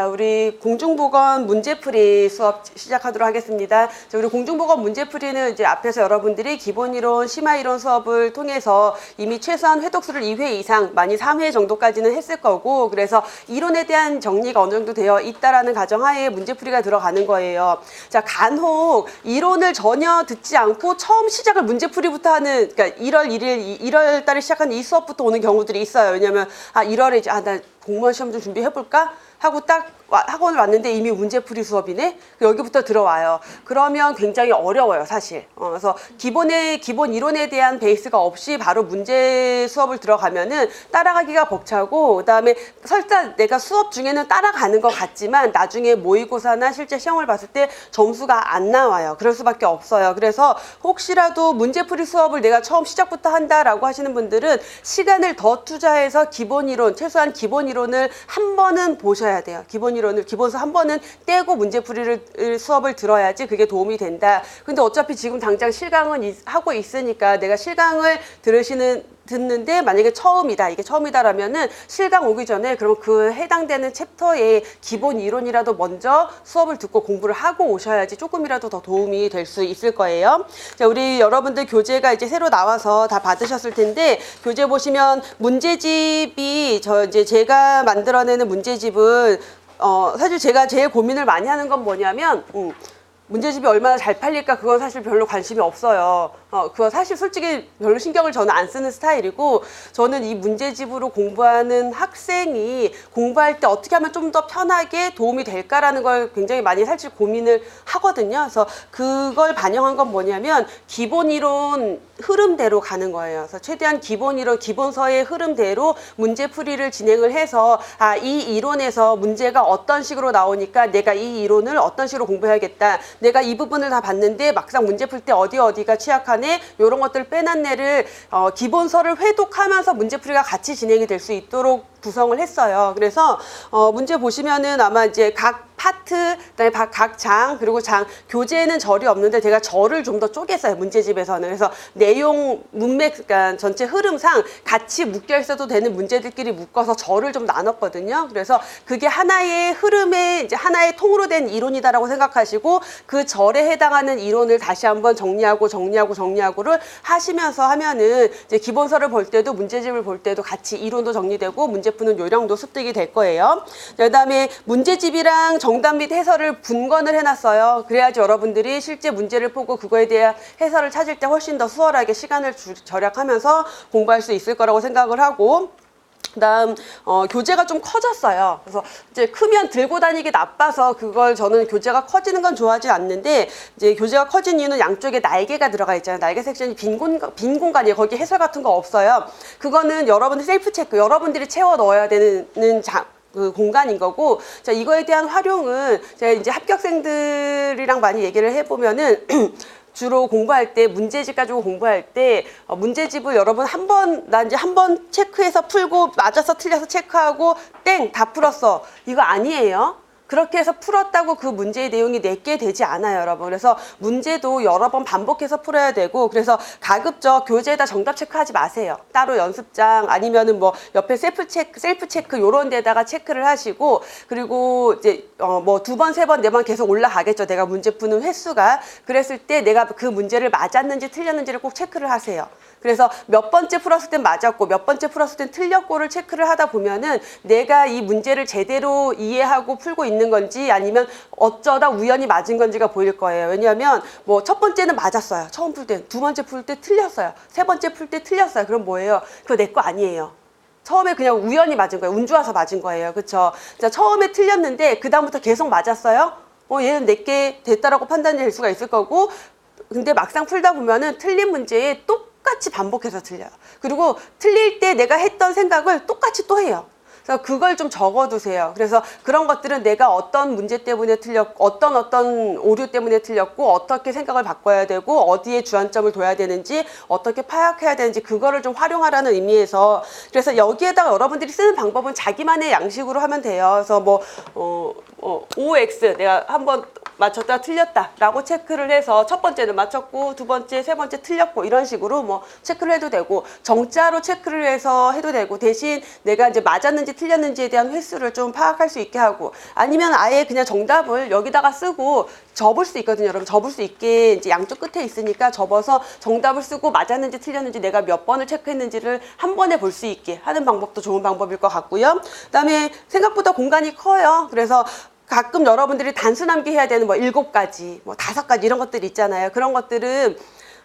자, 우리 공중보건 문제풀이 수업 시작하도록 하겠습니다. 자, 우리 공중보건 문제풀이는 이제 앞에서 여러분들이 기본이론, 심화이론 수업을 통해서 이미 최소한 회독수를 2회 이상, 많이 3회 정도까지는 했을 거고, 그래서 이론에 대한 정리가 어느 정도 되어 있다라는 가정하에 문제풀이가 들어가는 거예요. 자, 간혹 이론을 전혀 듣지 않고 처음 시작을 문제풀이부터 하는, 그러니까 1월 1일, 1월 달에 시작한 이 수업부터 오는 경우들이 있어요. 왜냐면, 1월에 이제, 나 공무원 시험 좀 준비해볼까? 하고 딱 학원을 왔는데 이미 문제풀이 수업이네? 여기부터 들어와요. 그러면 굉장히 어려워요, 사실. 그래서 기본 이론에 대한 베이스가 없이 바로 문제 수업을 들어가면은 따라가기가 벅차고, 그 다음에 설사 내가 수업 중에는 따라가는 것 같지만 나중에 모의고사나 실제 시험을 봤을 때 점수가 안 나와요. 그럴 수밖에 없어요. 그래서 혹시라도 문제풀이 수업을 내가 처음 시작부터 한다라고 하시는 분들은 시간을 더 투자해서 기본 이론, 최소한 기본 이론을 한 번은 보셔야 돼요. 기본서 한 번은 떼고 문제풀이를 수업을 들어야지 그게 도움이 된다. 근데 어차피 지금 당장 실강은 하고 있으니까 내가 실강을 듣는데 만약에 이게 처음이다라면은 실강 오기 전에 그럼 그 해당되는 챕터의 기본 이론이라도 먼저 수업을 듣고 공부를 하고 오셔야지 조금이라도 더 도움이 될 수 있을 거예요. 자, 우리 여러분들 교재가 이제 새로 나와서 다 받으셨을 텐데, 교재 보시면 문제집이 제가 만들어내는 문제집은 사실 제가 제일 고민을 많이 하는 건 뭐냐면 문제집이 얼마나 잘 팔릴까, 그건 사실 별로 관심이 없어요. 그거 사실 솔직히 별로 신경을 저는 안 쓰는 스타일이고, 저는 이 문제집으로 공부하는 학생이 공부할 때 어떻게 하면 좀 더 편하게 도움이 될까라는 걸 굉장히 많이 사실 고민을 하거든요. 그래서 그걸 반영한 건 뭐냐면 기본 이론 흐름대로 가는 거예요. 그래서 최대한 기본 이론, 기본서의 흐름대로 문제풀이를 진행을 해서 이 이론에서 문제가 어떤 식으로 나오니까 내가 이 이론을 어떤 식으로 공부해야겠다. 내가 이 부분을 다 봤는데 막상 문제 풀 때 어디가 취약하네, 이런 것들 빼놨네를 기본서를 회독하면서 문제풀이가 같이 진행이 될 수 있도록 구성을 했어요. 그래서 문제 보시면은 아마 이제 각 파트, 그다음에 각 장, 그리고 교재에는 절이 없는데 제가 절을 좀 더 쪼갰어요, 문제집에서는. 그래서 내용, 문맥, 그러니까 전체 흐름상 같이 묶여 있어도 되는 문제들끼리 묶어서 절을 좀 나눴거든요. 그래서 그게 하나의 흐름에, 이제 하나의 통으로 된 이론이다라고 생각하시고, 그 절에 해당하는 이론을 다시 한번 정리하고를 하시면서 하면은 이제 기본서를 볼 때도 문제집을 볼 때도 같이 이론도 정리되고 문제 푸는 요령도 습득이 될 거예요. 그 다음에 문제집이랑 정답 및 해설을 분권을 해놨어요. 그래야지 여러분들이 실제 문제를 보고 그거에 대한 해설을 찾을 때 훨씬 더 수월하게 시간을 절약하면서 공부할 수 있을 거라고 생각을 하고, 그다음 교재가 좀 커졌어요. 그래서 이제 크면 들고 다니기 나빠서 그걸 저는 교재가 커지는 건 좋아하지 않는데, 이제 교재가 커진 이유는 양쪽에 날개가 들어가 있잖아요. 날개 섹션이 빈 공간이에요. 거기 해설 같은 거 없어요. 그거는 여러분들 셀프 체크, 여러분들이 채워 넣어야 되는 그 공간인 거고, 자, 이거에 대한 활용은 제가 이제 합격생들이랑 많이 얘기를 해보면은 주로 공부할 때, 문제집 가지고 공부할 때, 문제집을 여러분 나 이제 한 번 체크해서 풀고, 맞아서 틀려서 체크하고, 다 풀었어. 이거 아니에요. 그렇게 해서 풀었다고 그 문제의 내용이 내게 되지 않아요, 여러분. 그래서 문제도 여러 번 반복해서 풀어야 되고, 그래서 가급적 교재에다 정답 체크하지 마세요. 따로 연습장 아니면은 뭐 옆에 셀프 체크 요런 데다가 체크를 하시고, 그리고 이제 뭐 2번, 3번, 4번 계속 올라가겠죠. 내가 문제 푸는 횟수가. 그랬을 때 내가 그 문제를 맞았는지 틀렸는지를 꼭 체크를 하세요. 그래서 몇 번째 풀었을 땐 맞았고 몇 번째 풀었을 땐 틀렸고를 체크를 하다 보면은 내가 이 문제를 제대로 이해하고 풀고 있는 건지 아니면 어쩌다 우연히 맞은 건지가 보일 거예요. 왜냐하면 뭐 첫 번째는 맞았어요. 처음 풀 때. 두 번째 풀 때 틀렸어요. 세 번째 풀 때 틀렸어요. 그럼 뭐예요? 그거 내 거 아니에요. 처음에 그냥 우연히 맞은 거예요. 운 좋아서 맞은 거예요. 그쵸? 자, 처음에 틀렸는데 그 다음부터 계속 맞았어요. 얘는 내게 됐다라고 판단이 될 수가 있을 거고, 근데 막상 풀다 보면은 틀린 문제에 똑같이 반복해서 틀려요. 그리고 틀릴 때 내가 했던 생각을 똑같이 또 해요. 그래서 그걸 좀 적어두세요. 그래서 그런 것들은 내가 어떤 문제 때문에 틀렸고, 어떤 오류 때문에 틀렸고, 어떻게 생각을 바꿔야 되고, 어디에 주안점을 둬야 되는지, 어떻게 파악해야 되는지, 그거를 좀 활용하라는 의미에서, 그래서 여기에다가 여러분들이 쓰는 방법은 자기만의 양식으로 하면 돼요. 그래서 OX, 내가 한번 맞췄다 틀렸다라고 체크를 해서 첫 번째는 맞췄고 두 번째, 세 번째 틀렸고 이런 식으로 뭐 체크를 해도 되고 정자로 체크를 해서 해도 되고 대신 내가 이제 맞았는지 틀렸는지에 대한 횟수를 좀 파악할 수 있게 하고 아니면 아예 그냥 정답을 여기다가 쓰고 접을 수 있거든요. 여러분 접을 수 있게 이제 양쪽 끝에 있으니까 접어서 정답을 쓰고 맞았는지 틀렸는지 내가 몇 번을 체크했는지를 한 번에 볼 수 있게 하는 방법도 좋은 방법일 것 같고요. 그다음에 생각보다 공간이 커요. 그래서 가끔 여러분들이 단수 남기 해야 되는 뭐 7가지, 뭐 5가지 이런 것들 있잖아요. 그런 것들은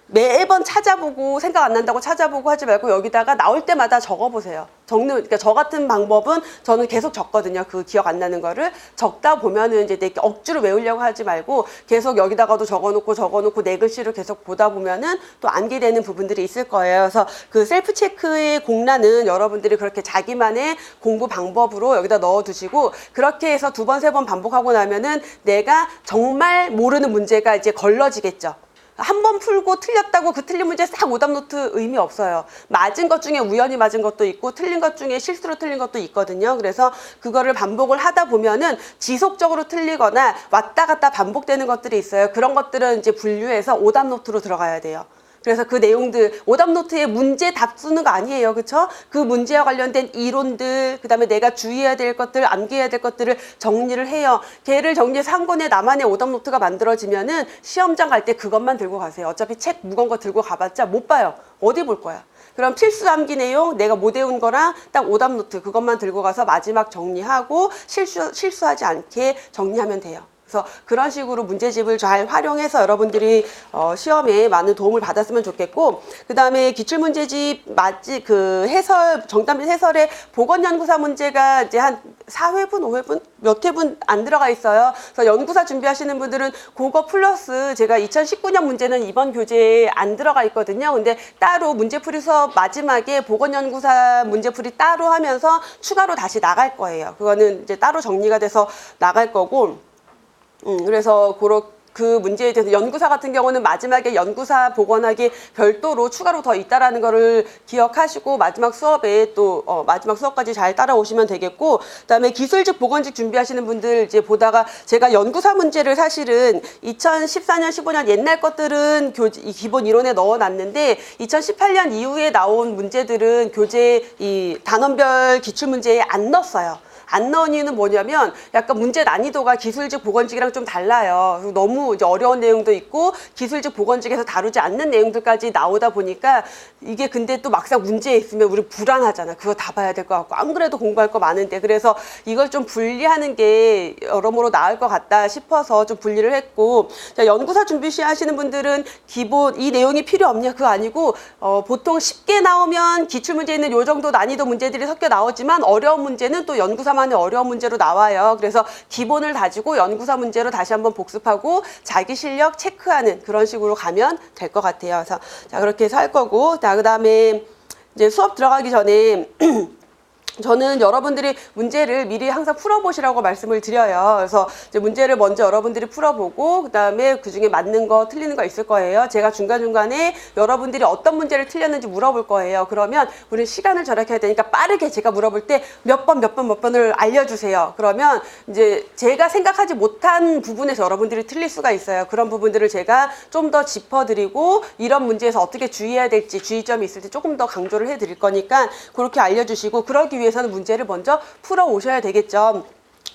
매번 찾아보고 생각 안 난다고 찾아보고 하지 말고 여기다가 나올 때마다 적어보세요. 그러니까 저 같은 방법은 저는 계속 적거든요. 그 기억 안 나는 거를 적다 보면은 이제 내 억지로 외우려고 하지 말고 계속 여기다가도 적어놓고 내 글씨를 계속 보다 보면은 또 암기되는 부분들이 있을 거예요. 그래서 그 셀프 체크의 공란은 여러분들이 그렇게 자기만의 공부 방법으로 여기다 넣어두시고 그렇게 해서 2번, 3번 반복하고 나면은 내가 정말 모르는 문제가 이제 걸러지겠죠. 한 번 풀고 틀렸다고 그 틀린 문제 싹 오답 노트 의미 없어요. 맞은 것 중에 우연히 맞은 것도 있고 틀린 것 중에 실수로 틀린 것도 있거든요. 그래서 그거를 반복을 하다 보면은 지속적으로 틀리거나 왔다 갔다 반복되는 것들이 있어요. 그런 것들은 이제 분류해서 오답 노트로 들어가야 돼요. 그래서 그 내용들 오답 노트에 문제 답 쓰는 거 아니에요. 그렇죠? 그 문제와 관련된 이론들 그다음에 내가 주의해야 될 것들 암기해야 될 것들을 정리를 해요. 걔를 정리해서 한 권에 나만의 오답 노트가 만들어지면은 시험장 갈 때 그것만 들고 가세요. 어차피 책 무거운 거 들고 가봤자 못 봐요. 어디 볼 거야. 그럼 필수 암기 내용 내가 못 외운 거랑 딱 오답 노트 그것만 들고 가서 마지막 정리하고 실수하지 않게 정리하면 돼요. 그래서 그런 식으로 문제집을 잘 활용해서 여러분들이 시험에 많은 도움을 받았으면 좋겠고 그 다음에 기출문제집 정답 및 해설에 보건연구사 문제가 이제 한 4회분, 5회분? 몇 회분 안 들어가 있어요. 그래서 연구사 준비하시는 분들은 그거 플러스 제가 2019년 문제는 이번 교재에 안 들어가 있거든요. 근데 따로 문제풀이 수업 마지막에 보건연구사 문제풀이 따로 하면서 추가로 다시 나갈 거예요. 그거는 이제 따로 정리가 돼서 나갈 거고 그래서 그 문제에 대해서 연구사 같은 경우는 마지막에 연구사 복원하기 별도로 추가로 더 있다라는 거를 기억하시고 마지막 수업에 또 마지막 수업까지 잘 따라오시면 되겠고 그다음에 기술직 보건직 준비하시는 분들 이제 보다가 제가 연구사 문제를 사실은 2014년 15년 옛날 것들은 기본 이론에 넣어놨는데 2018년 이후에 나온 문제들은 교재 이 단원별 기출 문제에 안 넣었어요. 안 넣은 이유는 뭐냐면 약간 문제 난이도가 기술직 보건직이랑 좀 달라요. 너무 이제 어려운 내용도 있고 기술직 보건직에서 다루지 않는 내용들까지 나오다 보니까 이게 근데 또 막상 문제에 있으면 우리 불안하잖아. 그거 다 봐야 될 것 같고 안 그래도 공부할 거 많은데 그래서 이걸 좀 분리하는 게 여러모로 나을 것 같다 싶어서 좀 분리를 했고 자, 연구사 준비 하시는 분들은 기본 이 내용이 필요 없냐 그거 아니고 보통 쉽게 나오면 기출문제에는 요 정도 난이도 문제들이 섞여 나오지만 어려운 문제는 또 연구사 만의 어려운 문제로 나와요. 그래서 기본을 다지고 연구사 문제로 다시 한번 복습하고 자기 실력 체크하는 그런 식으로 가면 될 것 같아요. 그래서 자 그렇게 해서 할 거고 자 그다음에 이제 수업 들어가기 전에 저는 여러분들이 문제를 미리 항상 풀어보시라고 말씀을 드려요. 그래서 이제 문제를 먼저 여러분들이 풀어보고 그 다음에 그중에 맞는 거 틀리는 거 있을 거예요. 제가 중간중간에 여러분들이 어떤 문제를 틀렸는지 물어볼 거예요. 그러면 우리 시간을 절약해야 되니까 빠르게 제가 물어볼 때 몇 번을 알려주세요. 그러면 이제 제가 생각하지 못한 부분에서 여러분들이 틀릴 수가 있어요. 그런 부분들을 제가 좀 더 짚어드리고 이런 문제에서 어떻게 주의해야 될지 주의점이 있을 때 조금 더 강조를 해드릴 거니까 그렇게 알려주시고 그러기 위해서는 문제를 먼저 풀어 오셔야 되겠죠.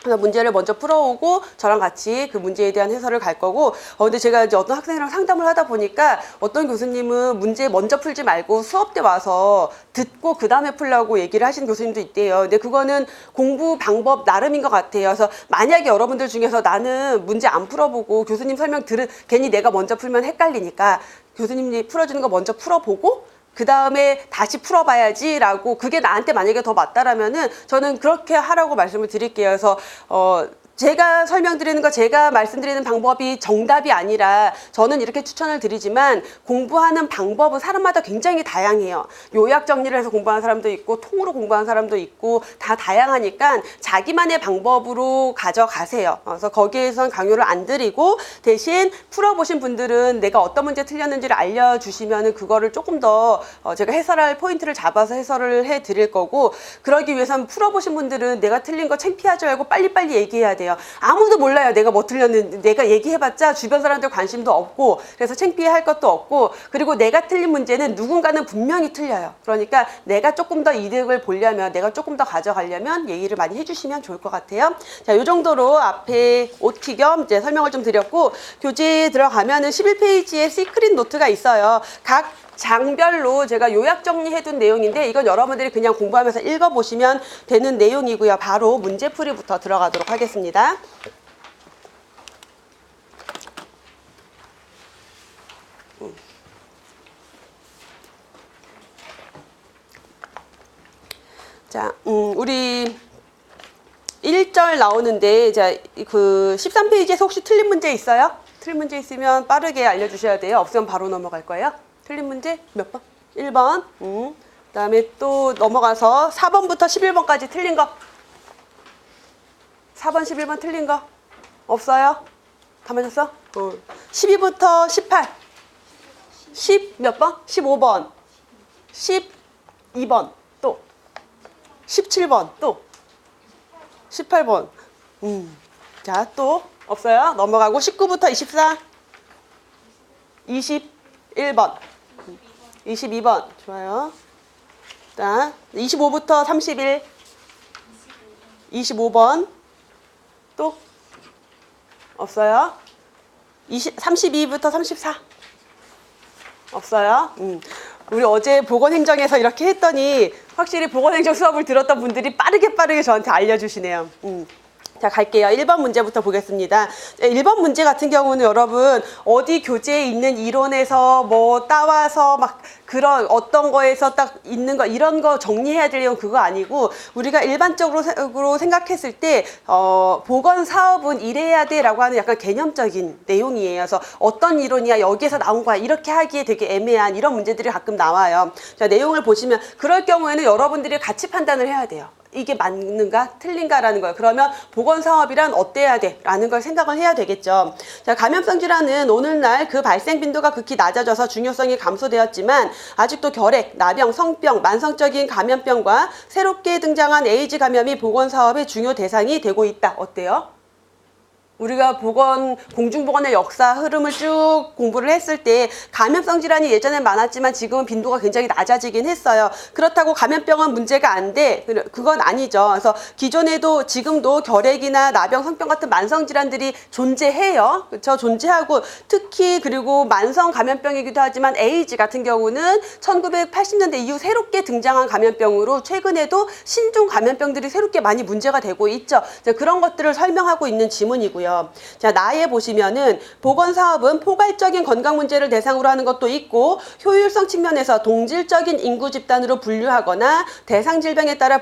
그래서 문제를 먼저 풀어오고 저랑 같이 그 문제에 대한 해설을 갈 거고 근데 제가 이제 어떤 학생이랑 상담을 하다 보니까 어떤 교수님은 문제 먼저 풀지 말고 수업 때 와서 듣고 그 다음에 풀라고 얘기를 하시는 교수님도 있대요. 근데 그거는 공부 방법 나름인 것 같아요. 그래서 만약에 여러분들 중에서 나는 문제 안 풀어보고 교수님 설명 괜히 내가 먼저 풀면 헷갈리니까 교수님이 풀어주는 거 먼저 풀어보고 그 다음에 다시 풀어봐야지 라고 그게 나한테 만약에 더 맞다라면은 저는 그렇게 하라고 말씀을 드릴게요. 그래서 제가 설명드리는 거 제가 말씀드리는 방법이 정답이 아니라 저는 이렇게 추천을 드리지만 공부하는 방법은 사람마다 굉장히 다양해요. 요약 정리를 해서 공부하는 사람도 있고 통으로 공부하는 사람도 있고 다 다양하니까 자기만의 방법으로 가져가세요. 그래서 거기에선 강요를 안 드리고 대신 풀어보신 분들은 내가 어떤 문제 틀렸는지를 알려주시면은 그거를 조금 더 제가 해설할 포인트를 잡아서 해설을 해 드릴 거고 그러기 위해서는 풀어보신 분들은 내가 틀린 거 창피하지 말고 빨리빨리 얘기해야 돼요. 내용이에요. 아무도 몰라요. 내가 뭐 틀렸는지. 내가 얘기해봤자 주변 사람들 관심도 없고 그래서 창피할 것도 없고 그리고 내가 틀린 문제는 누군가는 분명히 틀려요. 그러니까 내가 조금 더 이득을 보려면 내가 조금 더 가져가려면 얘기를 많이 해주시면 좋을 것 같아요. 자, 이 정도로 앞에 OT 겸 이제 설명을 좀 드렸고 교재에 들어가면은 11페이지에 시크릿 노트가 있어요. 각 장별로 제가 요약 정리해둔 내용인데 이건 여러분들이 그냥 공부하면서 읽어보시면 되는 내용이고요. 바로 문제풀이부터 들어가도록 하겠습니다. 자, 우리 1절 나오는데 자, 그 13페이지에서 혹시 틀린 문제 있어요? 틀린 문제 있으면 빠르게 알려주셔야 돼요. 없으면 바로 넘어갈 거예요. 틀린 문제 몇 번? 1번. 그다음에 또 넘어가서 4번부터 11번까지 틀린 거. 4번, 11번 틀린 거. 없어요? 다 맞았어? 12부터 18. 10 몇 번? 15번. 12번. 또. 17번. 또. 18번. 자, 또. 없어요? 넘어가고 19부터 24. 21번. 22번. 좋아요. 자, 25부터 31. 25번. 또. 없어요? 32부터 34. 없어요? 우리 어제 보건행정에서 이렇게 했더니 확실히 보건행정 수업을 들었던 분들이 빠르게 저한테 알려주시네요. 자, 갈게요. 1번 문제부터 보겠습니다. 1번 문제 같은 경우는 여러분 어디 교재에 있는 이론에서 뭐 따와서 막 그런 어떤 거에서 딱 있는 거 이런 거 정리해야 되려면 그거 아니고 우리가 일반적으로 생각했을 때 보건 사업은 이래야 돼라고 하는 약간 개념적인 내용이에요. 그래서 어떤 이론이야 여기에서 나온 거야 이렇게 하기에 되게 애매한 이런 문제들이 가끔 나와요. 자, 내용을 보시면 그럴 경우에는 여러분들이 같이 판단을 해야 돼요. 이게 맞는가 틀린가라는 거예요. 그러면 보건사업이란 어때야 돼? 라는 걸 생각을 해야 되겠죠. 자, 감염성 질환은 오늘날 그 발생 빈도가 극히 낮아져서 중요성이 감소되었지만 아직도 결핵, 나병, 성병, 만성적인 감염병과 새롭게 등장한 에이즈 감염이 보건사업의 중요 대상이 되고 있다. 어때요? 우리가 공중보건의 역사 흐름을 쭉 공부를 했을 때 감염성 질환이 예전엔 많았지만 지금은 빈도가 굉장히 낮아지긴 했어요. 그렇다고 감염병은 문제가 안 돼. 그건 아니죠. 그래서 기존에도 지금도 결핵이나 나병, 성병 같은 만성 질환들이 존재해요. 그렇죠? 존재하고 특히 그리고 만성 감염병이기도 하지만 에이즈 같은 경우는 1980년대 이후 새롭게 등장한 감염병으로 최근에도 신종 감염병들이 새롭게 많이 문제가 되고 있죠. 그런 것들을 설명하고 있는 지문이고요. 자, 나에 보시면은 보건사업은 포괄적인 건강 문제를 대상으로 하는 것도 있고 효율성 측면에서 동질적인 인구 집단으로 분류하거나 대상 질병에 따라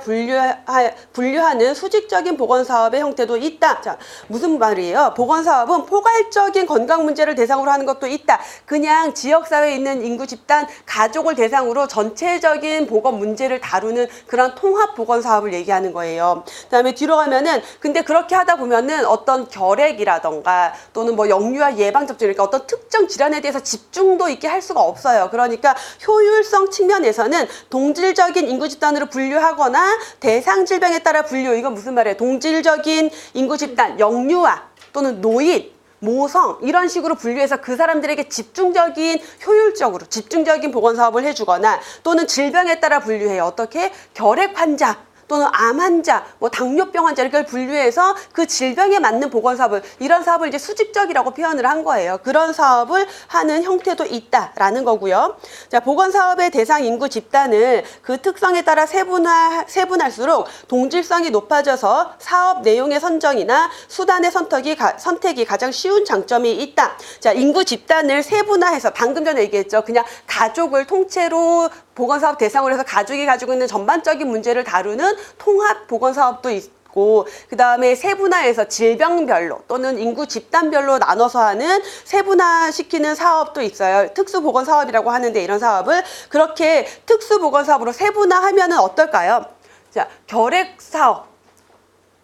분류하는 수직적인 보건사업의 형태도 있다. 자, 무슨 말이에요? 보건사업은 포괄적인 건강 문제를 대상으로 하는 것도 있다. 그냥 지역사회에 있는 인구 집단, 가족을 대상으로 전체적인 보건 문제를 다루는 그런 통합 보건사업을 얘기하는 거예요. 그 다음에 뒤로 가면은 근데 그렇게 하다 보면은 어떤 결핵이라던가 또는 뭐 영유아 예방접종 그러니까 어떤 특정 질환에 대해서 집중도 있게 할 수가 없어요. 그러니까 효율성 측면에서는 동질적인 인구 집단으로 분류하거나 대상 질병에 따라 분류 이건 무슨 말이에요? 동질적인 인구 집단, 영유아 또는 노인 모성 이런 식으로 분류해서 그 사람들에게 집중적인 효율적으로 집중적인 보건사업을 해주거나 또는 질병에 따라 분류해요. 어떻게? 결핵 환자 또는 암 환자, 뭐 당뇨병 환자 이렇게 분류해서 그 질병에 맞는 보건사업을 이런 사업을 이제 수직적이라고 표현을 한 거예요. 그런 사업을 하는 형태도 있다라는 거고요. 자, 보건사업의 대상 인구 집단을 그 특성에 따라 세분할수록 동질성이 높아져서 사업 내용의 선정이나 수단의 선택이 가장 쉬운 장점이 있다. 자, 인구 집단을 세분화해서 방금 전에 얘기했죠. 그냥 가족을 통째로 보건사업 대상으로 해서 가족이 가지고 있는 전반적인 문제를 다루는 통합 보건사업도 있고 그 다음에 세분화해서 질병별로 또는 인구 집단별로 나눠서 하는 세분화시키는 사업도 있어요. 특수보건사업이라고 하는데 이런 사업을 그렇게 특수보건사업으로 세분화하면 어떨까요? 자, 결핵사업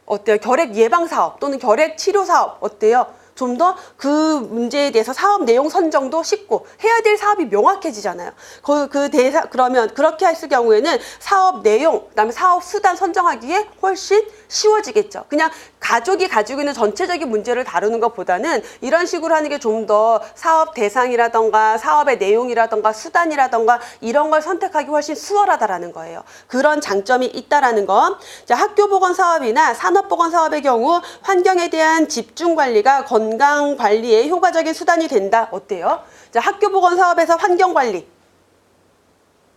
어때요? 결핵 예방사업 또는 결핵 치료사업 어때요? 좀 더 그 문제에 대해서 사업 내용 선정도 쉽고 해야 될 사업이 명확해지잖아요. 그러면 그렇게 했을 경우에는 사업 내용, 그다음에 사업 수단 선정하기에 훨씬 쉬워지겠죠. 그냥 가족이 가지고 있는 전체적인 문제를 다루는 것보다는 이런 식으로 하는 게 좀 더 사업 대상이라던가 사업의 내용이라던가 수단이라던가 이런 걸 선택하기 훨씬 수월하다라는 거예요. 그런 장점이 있다라는 거. 자, 학교 보건 사업이나 산업 보건 사업의 경우 환경에 대한 집중 관리가 건강 관리의 효과적인 수단이 된다. 어때요? 자, 학교 보건 사업에서 환경 관리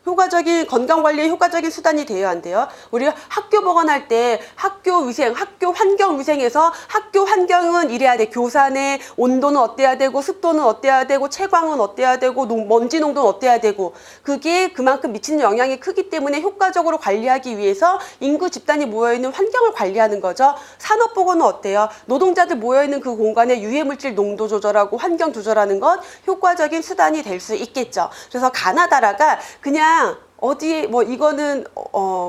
효과적인 건강관리의 효과적인 수단이 되어야 한대요. 우리가 학교 보건할 때 학교 위생, 학교 환경 위생에서 학교 환경은 이래야 돼. 교사 내 온도는 어때야 되고 습도는 어때야 되고 채광은 어때야 되고 먼지 농도는 어때야 되고 그게 그만큼 미치는 영향이 크기 때문에 효과적으로 관리하기 위해서 인구 집단이 모여있는 환경을 관리하는 거죠. 산업보건은 어때요? 노동자들 모여있는 그 공간에 유해물질 농도 조절하고 환경 조절하는 것 효과적인 수단이 될 수 있겠죠. 그래서 가나다라가 그냥 어디에 뭐 이거는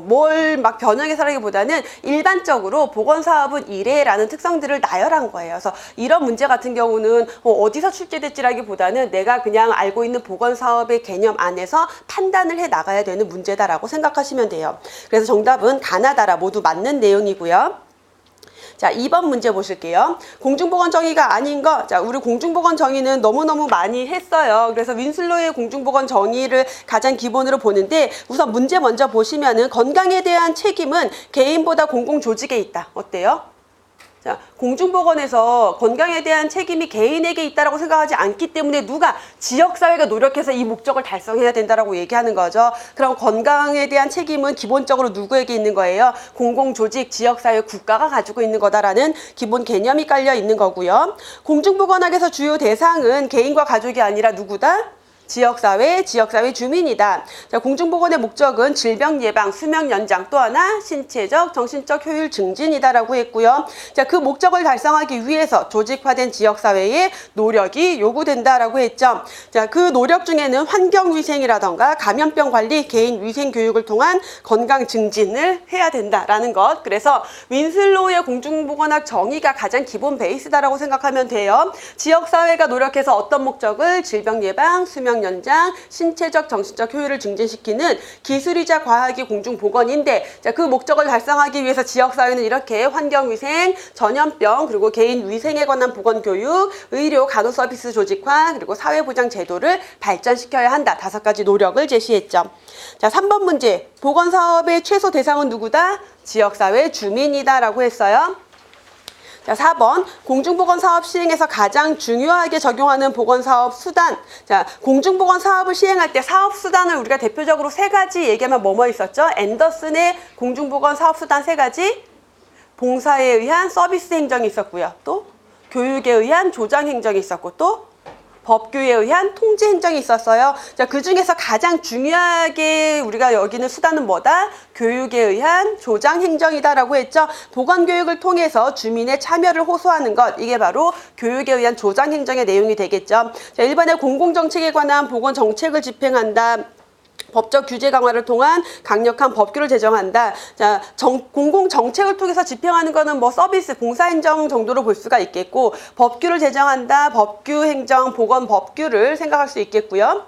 뭘 막 변형해서라기보다는 일반적으로 보건사업은 이래라는 특성들을 나열한 거예요. 그래서 이런 문제 같은 경우는 어디서 출제됐지라기보다는 내가 그냥 알고 있는 보건사업의 개념 안에서 판단을 해 나가야 되는 문제다라고 생각하시면 돼요. 그래서 정답은 가나다라 모두 맞는 내용이고요. 자, 2번 문제 보실게요. 공중보건 정의가 아닌 거. 자, 우리 공중보건 정의는 너무너무 많이 했어요. 그래서 윈슬로우의 공중보건 정의를 가장 기본으로 보는데 우선 문제 먼저 보시면은 건강에 대한 책임은 개인보다 공공조직에 있다. 어때요? 자, 공중보건에서 건강에 대한 책임이 개인에게 있다라고 생각하지 않기 때문에 누가 지역사회가 노력해서 이 목적을 달성해야 된다라고 얘기하는 거죠. 그럼 건강에 대한 책임은 기본적으로 누구에게 있는 거예요? 공공조직, 지역사회, 국가가 가지고 있는 거다라는 기본 개념이 깔려 있는 거고요. 공중보건학에서 주요 대상은 개인과 가족이 아니라 누구다? 지역사회 주민이다. 자, 공중보건의 목적은 질병 예방, 수명 연장, 또 하나 신체적, 정신적 효율 증진이다라고 했고요. 자, 그 목적을 달성하기 위해서 조직화된 지역사회의 노력이 요구된다라고 했죠. 자, 그 노력 중에는 환경위생이라던가 감염병 관리, 개인 위생 교육을 통한 건강 증진을 해야 된다라는 것. 그래서 윈슬로우의 공중보건학 정의가 가장 기본 베이스다라고 생각하면 돼요. 지역사회가 노력해서 어떤 목적을 질병 예방, 수명 연장, 신체적, 정신적 효율을 증진시키는 기술이자 과학이 공중보건인데 자, 그 목적을 달성하기 위해서 지역사회는 이렇게 환경위생, 전염병, 그리고 개인 위생에 관한 보건교육, 의료, 간호서비스 조직화, 그리고 사회보장 제도를 발전시켜야 한다. 5가지 노력을 제시했죠. 자, 3번 문제. 보건사업의 최소 대상은 누구다? 지역사회 주민이다 라고 했어요. 자, 4번 공중보건 사업 시행에서 가장 중요하게 적용하는 보건사업 수단. 자, 공중보건 사업을 시행할 때 사업 수단을 우리가 대표적으로 3가지 얘기하면 뭐뭐 있었죠? 앤더슨의 공중보건 사업 수단 3가지. 봉사에 의한 서비스 행정이 있었고요. 또 교육에 의한 조장 행정이 있었고 또 법규에 의한 통제 행정이 있었어요. 자, 그 중에서 가장 중요하게 우리가 여기는 수단은 뭐다? 교육에 의한 조장 행정이다라고 했죠. 보건교육을 통해서 주민의 참여를 호소하는 것. 이게 바로 교육에 의한 조장 행정의 내용이 되겠죠. 자, 1번에 공공정책에 관한 보건정책을 집행한다. 법적 규제 강화를 통한 강력한 법규를 제정한다. 자, 공공정책을 통해서 집행하는 거는 뭐 서비스, 봉사행정 정도로 볼 수가 있겠고 법규를 제정한다. 법규 행정, 보건 법규를 생각할 수 있겠고요.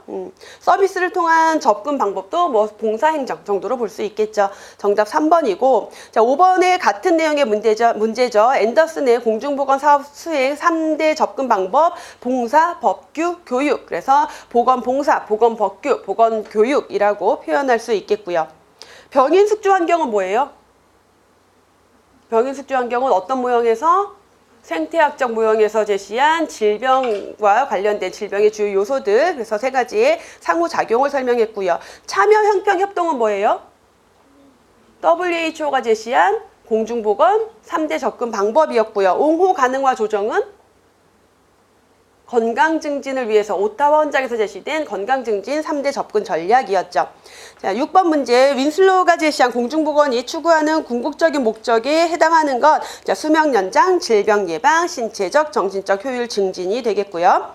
서비스를 통한 접근 방법도 뭐 봉사행정 정도로 볼 수 있겠죠. 정답 3번이고 자, 5번에 같은 내용의 문제죠. 앤더슨의 공중보건 사업 수행 3대 접근 방법, 봉사, 법규, 교육. 그래서 보건봉사, 보건법규, 보건교육 이라고 표현할 수 있겠고요. 병인 숙주 환경은 뭐예요? 병인 숙주 환경은 어떤 모형에서? 생태학적 모형에서 제시한 질병과 관련된 질병의 주요 요소들. 그래서 3가지의 상호작용을 설명했고요. 참여 형평 협동은 뭐예요? WHO가 제시한 공중보건 3대 접근 방법이었고요. 옹호 가능화 조정은 건강 증진을 위해서 오타와 헌장에서 제시된 건강 증진 3대 접근 전략이었죠. 자, 6번 문제. 윈슬로우가 제시한 공중보건이 추구하는 궁극적인 목적에 해당하는 것. 자, 수명 연장, 질병 예방, 신체적, 정신적 효율 증진이 되겠고요.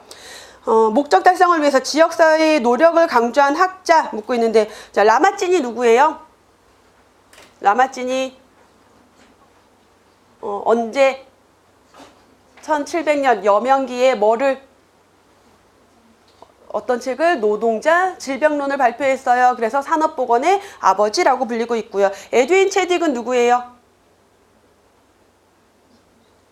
목적 달성을 위해서 지역사회의 노력을 강조한 학자 묻고 있는데 자, 라마찌니 누구예요? 라마찌니 언제? 1700년 여명기에 뭐를 어떤 책을 노동자 질병론을 발표했어요. 그래서 산업보건의 아버지라고 불리고 있고요. 에드윈 체딕은 누구예요?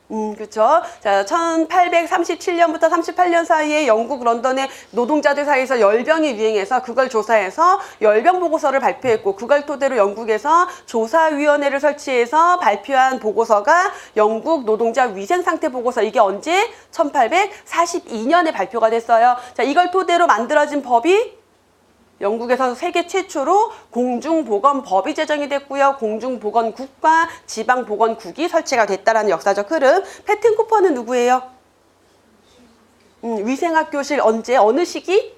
그렇죠. 자, 1837년부터 38년 사이에 영국 런던의 노동자들 사이에서 열병이 유행해서 그걸 조사해서 열병 보고서를 발표했고, 그걸 토대로 영국에서 조사위원회를 설치해서 발표한 보고서가 영국 노동자 위생 상태 보고서. 이게 언제? 1842년에 발표가 됐어요. 자, 이걸 토대로 만들어진 법이 영국에서 세계 최초로 공중보건법이 제정이 됐고요. 공중보건국과 지방보건국이 설치가 됐다라는 역사적 흐름. 패튼 쿠퍼는 누구예요? 위생학교실 언제? 어느 시기?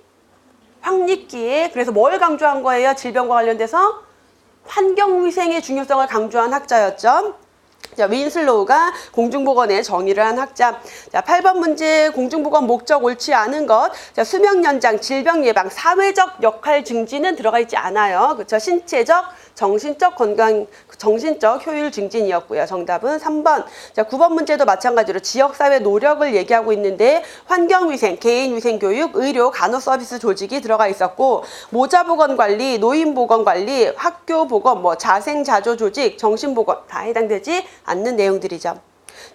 황립기에. 그래서 뭘 강조한 거예요? 질병과 관련돼서 환경위생의 중요성을 강조한 학자였죠. 자, 윈슬로우가 공중보건의 정의를 한 학자. 자, 8번 문제 공중보건 목적 옳지 않은 것. 자, 수명 연장, 질병 예방, 사회적 역할 증진은 들어가 있지 않아요. 그렇죠? 신체적, 정신적 건강, 정신적 효율 증진이었고요. 정답은 3번. 자, 9번 문제도 마찬가지로 지역사회 노력을 얘기하고 있는데 환경위생, 개인위생교육, 의료, 간호서비스 조직이 들어가 있었고, 모자보건관리, 노인보건관리, 학교보건, 자생자조 조직, 정신보건 다 해당되지 않는 내용들이죠.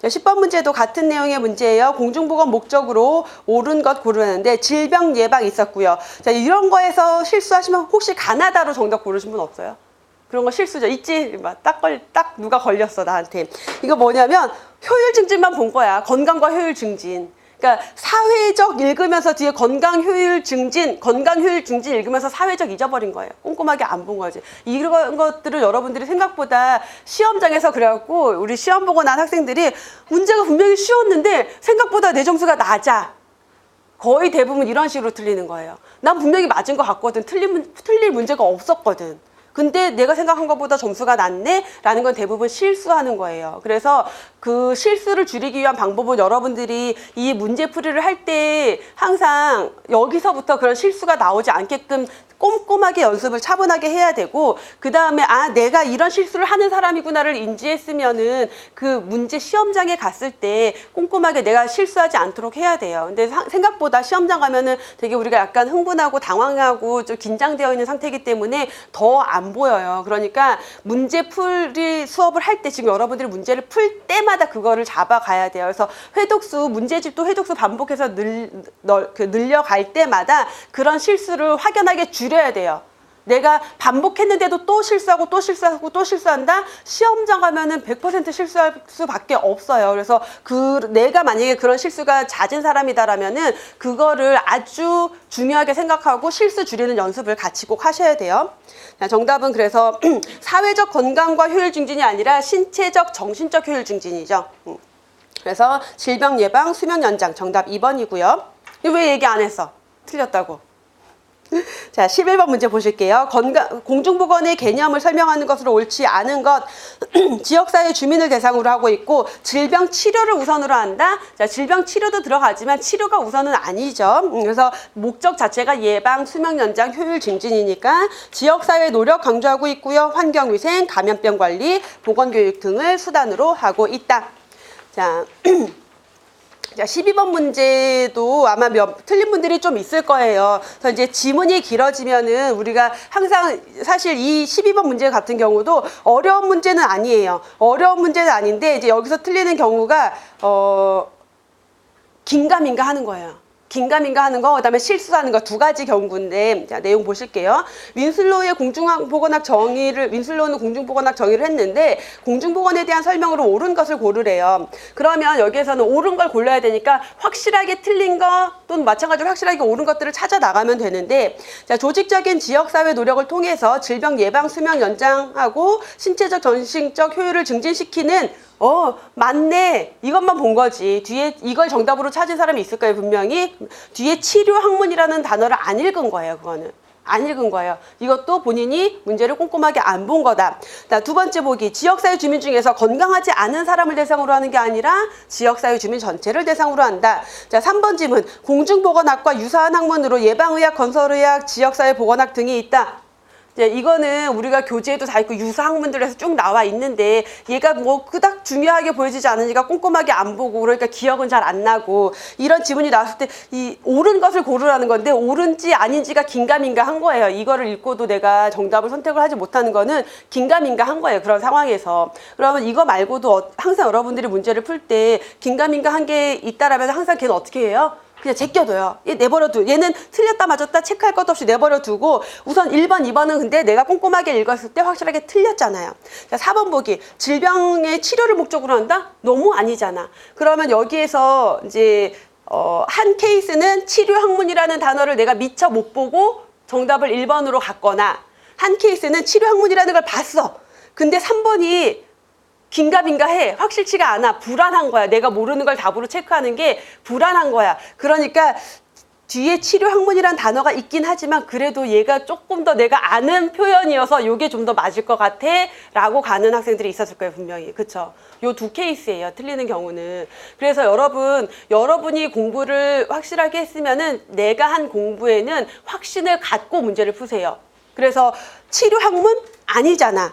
자, 10번 문제도 같은 내용의 문제예요. 공중보건 목적으로 옳은 것 고르는데 질병 예방 있었고요. 자, 이런 거에서 실수하시면 혹시 가나다로 정답 고르신 분 없어요? 그런 거 실수죠. 있지? 딱 누가 걸렸어, 나한테. 이거 뭐냐면 효율 증진만 본 거야. 건강과 효율 증진. 그러니까 사회적 읽으면서 뒤에 건강 효율 증진 읽으면서 사회적 잊어버린 거예요. 꼼꼼하게 안 본 거지. 이런 것들을 여러분들이 생각보다 시험장에서 그래갖고 우리 시험 보고 난 학생들이 문제가 분명히 쉬웠는데 생각보다 내 점수가 낮아. 거의 대부분 이런 식으로 틀리는 거예요. 난 분명히 맞은 것 같거든. 틀릴 문제가 없었거든. 근데 내가 생각한 것보다 점수가 낮네? 라는 건 대부분 실수하는 거예요. 그래서 그 실수를 줄이기 위한 방법은 여러분들이 이 문제풀이를 할 때 항상 여기서부터 그런 실수가 나오지 않게끔 꼼꼼하게 연습을 차분하게 해야 되고, 그 다음에 내가 이런 실수를 하는 사람이구나를 인지했으면은 그 문제 시험장에 갔을 때 꼼꼼하게 내가 실수하지 않도록 해야 돼요. 근데 생각보다 시험장 가면은 되게 우리가 약간 흥분하고 당황하고 좀 긴장되어 있는 상태이기 때문에 더 안 보여요. 그러니까 문제풀이 수업을 할 때 지금 여러분들이 문제를 풀 때마다 그거를 잡아가야 돼요. 그래서 회독수, 문제집도 회독수 반복해서 늘려갈 때마다 그런 실수를 확연하게 줄여야 돼요. 내가 반복했는데도 또 실수하고 또 실수하고 또 실수한다? 시험장 가면은 100% 실수할 수밖에 없어요. 그래서 내가 만약에 그런 실수가 잦은 사람이다라면은 그거를 아주 중요하게 생각하고 실수 줄이는 연습을 같이 꼭 하셔야 돼요. 자, 정답은 그래서 사회적 건강과 효율 증진이 아니라 신체적, 정신적 효율 증진이죠. 그래서 질병 예방, 수명 연장 정답 2번이고요. 왜 얘기 안 했어? 틀렸다고. 자, 11번 문제 보실게요. 공중보건의 개념을 설명하는 것으로 옳지 않은 것. 지역사회 주민을 대상으로 하고 있고 질병 치료를 우선으로 한다. 자, 질병 치료도 들어가지만 치료가 우선은 아니죠. 그래서 목적 자체가 예방, 수명 연장, 효율 증진이니까 지역사회 노력 강조하고 있고요. 환경위생, 감염병 관리, 보건교육 등을 수단으로 하고 있다. 자, 12번 문제도 아마 틀린 분들이 좀 있을 거예요. 그래서 이제 지문이 길어지면은 우리가 항상 사실 이 12번 문제 같은 경우도 어려운 문제는 아니에요. 어려운 문제는 아닌데 이제 여기서 틀리는 경우가 긴가민가 하는 거예요. 긴가민가 하는 거, 그다음에 실수하는 거 두 가지 경우인데, 자, 내용 보실게요. 윈슬로우는 공중보건학 정의를 했는데 공중보건에 대한 설명으로 옳은 것을 고르래요. 그러면 여기에서는 옳은 걸 골라야 되니까 확실하게 틀린 거 또는 마찬가지로 확실하게 옳은 것들을 찾아 나가면 되는데, 자, 조직적인 지역사회 노력을 통해서 질병 예방, 수명 연장하고 신체적, 정신적 효율을 증진시키는 맞네. 이것만 본 거지. 뒤에 이걸 정답으로 찾은 사람이 있을 거예요, 분명히. 뒤에 치료 학문이라는 단어를 안 읽은 거예요, 그거는. 안 읽은 거예요. 이것도 본인이 문제를 꼼꼼하게 안 본 거다. 자, 두 번째 보기. 지역사회 주민 중에서 건강하지 않은 사람을 대상으로 하는 게 아니라 지역사회 주민 전체를 대상으로 한다. 자, 3번 질문. 공중보건학과 유사한 학문으로 예방의학, 건설의학, 지역사회 보건학 등이 있다. 이제 이거는 우리가 교재에도 다 있고 유사 학문들에서 쭉 나와 있는데 얘가 뭐 그닥 중요하게 보여지지 않으니까 꼼꼼하게 안 보고 그러니까 기억은 잘 안 나고 이런 지문이 나왔을 때 이 옳은 것을 고르라는 건데 옳은지 아닌지가 긴가민가 한 거예요. 이거를 읽고도 내가 정답을 선택을 하지 못하는 거는 긴가민가 한 거예요. 그런 상황에서. 그러면 이거 말고도 항상 여러분들이 문제를 풀 때 긴가민가 한 게 있다라면 항상 걔는 어떻게 해요? 그냥 제껴둬요. 얘 내버려둬. 얘는 틀렸다 맞았다 체크할 것도 없이 내버려두고 우선 1번, 2번은 근데 내가 꼼꼼하게 읽었을 때 확실하게 틀렸잖아요. 자, 4번 보기. 질병의 치료를 목적으로 한다? 너무 아니잖아. 그러면 여기에서 이제 한 케이스는 치료 학문이라는 단어를 내가 미처 못 보고 정답을 1번으로 갔거나 한 케이스는 치료 학문이라는 걸 봤어. 근데 3번이 긴가민가해. 확실치가 않아. 불안한 거야. 내가 모르는 걸 답으로 체크하는 게 불안한 거야. 그러니까 뒤에 치료 학문이란 단어가 있긴 하지만 그래도 얘가 조금 더 내가 아는 표현이어서 이게 좀 더 맞을 것 같아 라고 가는 학생들이 있었을 거예요. 분명히. 그쵸? 요 두 케이스예요. 틀리는 경우는. 그래서 여러분이 공부를 확실하게 했으면은 내가 한 공부에는 확신을 갖고 문제를 푸세요. 그래서 치료 학문 아니잖아.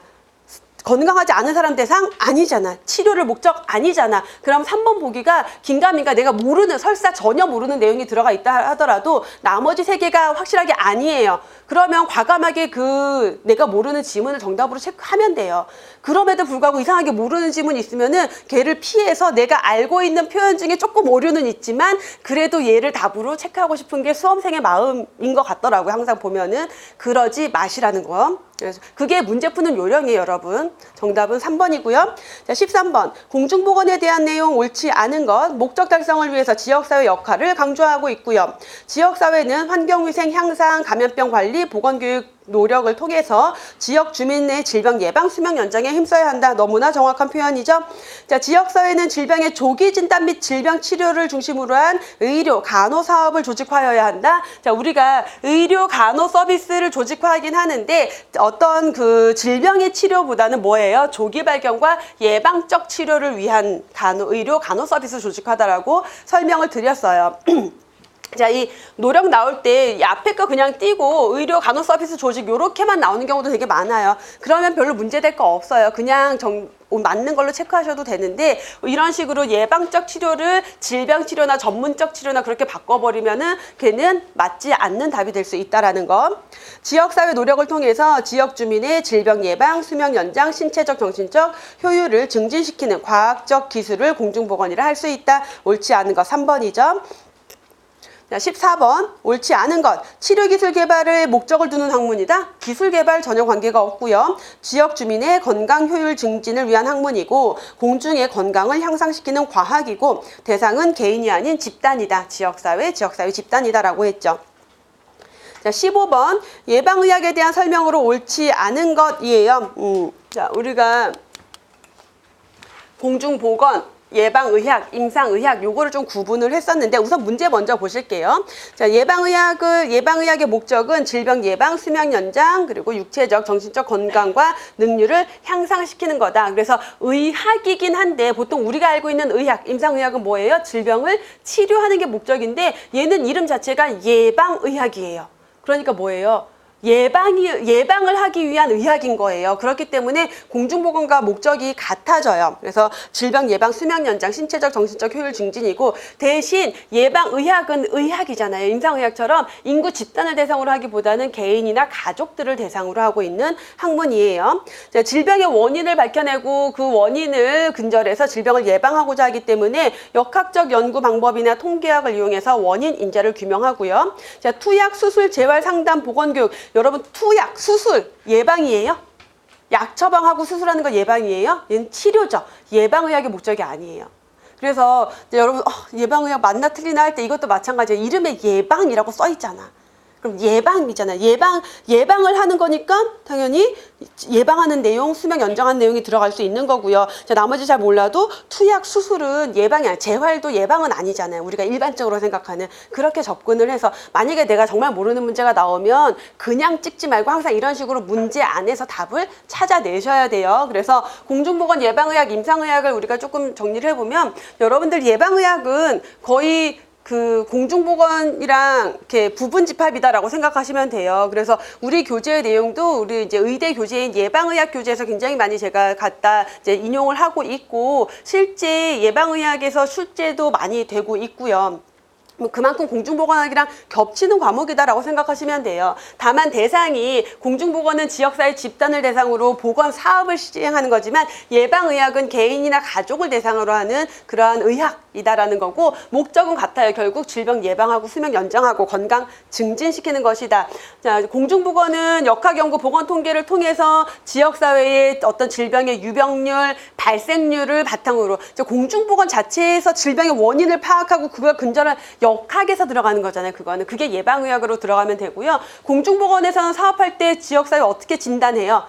건강하지 않은 사람 대상 아니잖아. 치료를 목적 아니잖아. 그럼 3번 보기가 긴가민가 내가 모르는 설사 전혀 모르는 내용이 들어가 있다 하더라도 나머지 3개가 확실하게 아니에요. 그러면 과감하게 그 내가 모르는 지문을 정답으로 체크하면 돼요. 그럼에도 불구하고 이상하게 모르는 지문이 있으면은 걔를 피해서 내가 알고 있는 표현 중에 조금 오류는 있지만 그래도 얘를 답으로 체크하고 싶은 게 수험생의 마음인 것 같더라고요. 항상 보면은 그러지 마시라는 거. 그래서 그게 문제 푸는 요령이에요, 여러분. 정답은 3번이고요. 자, 13번. 공중보건에 대한 내용 옳지 않은 것, 목적 달성을 위해서 지역사회 역할을 강조하고 있고요. 지역사회는 환경위생 향상, 감염병 관리, 보건교육 노력을 통해서 지역 주민의 질병 예방 수명 연장에 힘써야 한다. 너무나 정확한 표현이죠. 자, 지역사회는 질병의 조기 진단 및 질병 치료를 중심으로 한 의료, 간호 사업을 조직화해야 한다. 자, 우리가 의료, 간호 서비스를 조직화하긴 하는데 어떤 그 질병의 치료보다는 뭐예요? 조기 발견과 예방적 치료를 위한 의료, 간호 서비스 조직화다라고 설명을 드렸어요. 자, 이 노력 나올 때 이 앞에 거 그냥 띄고 의료 간호 서비스 조직 요렇게만 나오는 경우도 되게 많아요. 그러면 별로 문제될 거 없어요. 그냥 맞는 걸로 체크하셔도 되는데 이런 식으로 예방적 치료를 질병 치료나 전문적 치료나 그렇게 바꿔버리면은 걔는 맞지 않는 답이 될 수 있다라는 거. 지역사회 노력을 통해서 지역 주민의 질병 예방, 수명 연장, 신체적, 정신적 효율을 증진시키는 과학적 기술을 공중보건이라 할 수 있다. 옳지 않은 거 3번이죠. 자, 14번 옳지 않은 것. 치료기술 개발에 목적을 두는 학문이다. 기술 개발 전혀 관계가 없고요. 지역 주민의 건강 효율 증진을 위한 학문이고 공중의 건강을 향상시키는 과학이고 대상은 개인이 아닌 집단이다. 지역사회 집단이다라고 했죠. 자, 15번 예방의학에 대한 설명으로 옳지 않은 것이에요. 자, 우리가 공중보건 예방의학, 임상의학 요거를 좀 구분을 했었는데 우선 문제 먼저 보실게요. 자, 예방의학의 목적은 질병 예방, 수명 연장, 그리고 육체적, 정신적 건강과 능률을 향상시키는 거다. 그래서 의학이긴 한데 보통 우리가 알고 있는 의학, 임상의학은 뭐예요? 질병을 치료하는 게 목적인데 얘는 이름 자체가 예방의학이에요. 그러니까 뭐예요? 예방을 하기 위한 의학인 거예요. 그렇기 때문에 공중보건과 목적이 같아져요. 그래서 질병 예방, 수명 연장, 신체적, 정신적 효율 증진이고 대신 예방의학은 의학이잖아요. 임상의학처럼 인구 집단을 대상으로 하기보다는 개인이나 가족들을 대상으로 하고 있는 학문이에요. 자, 질병의 원인을 밝혀내고 그 원인을 근절해서 질병을 예방하고자 하기 때문에 역학적 연구 방법이나 통계학을 이용해서 원인 인자를 규명하고요. 자, 투약, 수술, 재활, 상담, 보건교육. 여러분 투약, 수술 예방이에요? 약 처방하고 수술하는 거 예방이에요? 얘는 치료죠. 예방의학의 목적이 아니에요. 그래서 이제 여러분 예방의학 맞나 틀리나 할 때 이것도 마찬가지예요. 이름에 예방이라고 써 있잖아. 그럼 예방이잖아요. 예방을 하는 거니까 당연히 예방하는 내용, 수명 연장하는 내용이 들어갈 수 있는 거고요. 자, 나머지 잘 몰라도 투약, 수술은 예방이 아니야. 재활도 예방은 아니잖아요. 우리가 일반적으로 생각하는. 그렇게 접근을 해서 만약에 내가 정말 모르는 문제가 나오면 그냥 찍지 말고 항상 이런 식으로 문제 안에서 답을 찾아내셔야 돼요. 그래서 공중보건 예방의학, 임상의학을 우리가 조금 정리를 해보면 여러분들 예방의학은 거의 그 공중보건이랑 이렇게 부분 집합이다라고 생각하시면 돼요. 그래서 우리 교재의 내용도 우리 이제 의대 교재인 예방의학 교재에서 굉장히 많이 제가 갖다 이제 인용을 하고 있고, 실제 예방의학에서 출제도 많이 되고 있고요. 뭐 그만큼 공중보건학이랑 겹치는 과목이다라고 생각하시면 돼요. 다만 대상이, 공중보건은 지역사회 집단을 대상으로 보건 사업을 시행하는 거지만 예방의학은 개인이나 가족을 대상으로 하는 그러한 의학이다라는 거고, 목적은 같아요. 결국 질병 예방하고 수명 연장하고 건강 증진시키는 것이다. 자, 공중보건은 역학연구 보건 통계를 통해서 지역사회의 어떤 질병의 유병률, 발생률을 바탕으로, 공중보건 자체에서 질병의 원인을 파악하고 그걸 근절한 역학에서 들어가는 거잖아요. 그게 예방의학으로 들어가면 되고요. 공중보건에서는 사업할 때 지역사회 어떻게 진단해요?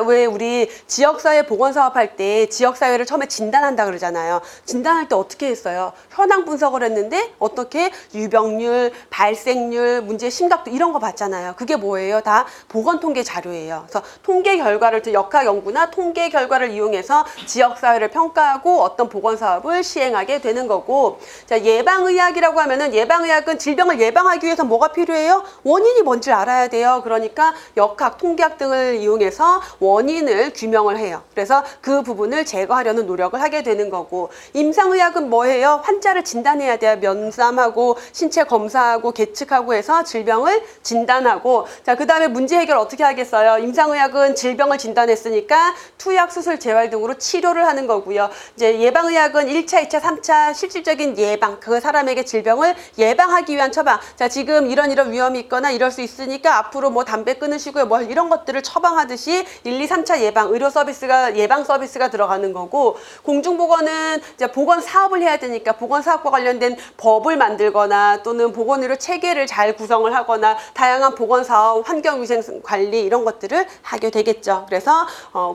왜 우리 지역사회 보건 사업할 때 지역사회를 처음에 진단한다 그러잖아요. 진단할 때 어떻게 했어요? 현황 분석을 했는데 어떻게 유병률, 발생률, 문제의 심각도 이런 거 봤잖아요. 그게 뭐예요? 다 보건 통계 자료예요. 그래서 통계 결과를, 역학 연구나 통계 결과를 이용해서 지역사회를 평가하고 어떤 보건 사업을 시행하게 되는 거고, 자, 예방의학이라고 하면은, 예방의학은 질병을 예방하기 위해서 뭐가 필요해요? 원인이 뭔지 알아야 돼요. 그러니까 역학, 통계학 등을 이용해서 원인을 규명을 해요. 그래서 그 부분을 제거하려는 노력을 하게 되는 거고, 임상의학은 뭐예요? 환자를 진단해야 돼요. 면담하고 신체 검사하고 계측하고 해서 질병을 진단하고, 자, 그 다음에 문제 해결 어떻게 하겠어요? 임상의학은 질병을 진단했으니까 투약, 수술, 재활 등으로 치료를 하는 거고요. 이제 예방의학은 1차, 2차, 3차 실질적인 예방, 그 사람에게 질병을 예방하기 위한 처방. 자, 지금 이런 위험이 있거나 이럴 수 있으니까 앞으로 뭐 담배 끊으시고요. 뭐 이런 것들을 처방하듯이 1, 2, 3차 예방, 의료 서비스가, 예방 서비스가 들어가는 거고, 공중보건은 이제 보건 사업을 해야 되니까 보건 사업과 관련된 법을 만들거나 또는 보건의료 체계를 잘 구성을 하거나 다양한 보건 사업, 환경위생 관리 이런 것들을 하게 되겠죠. 그래서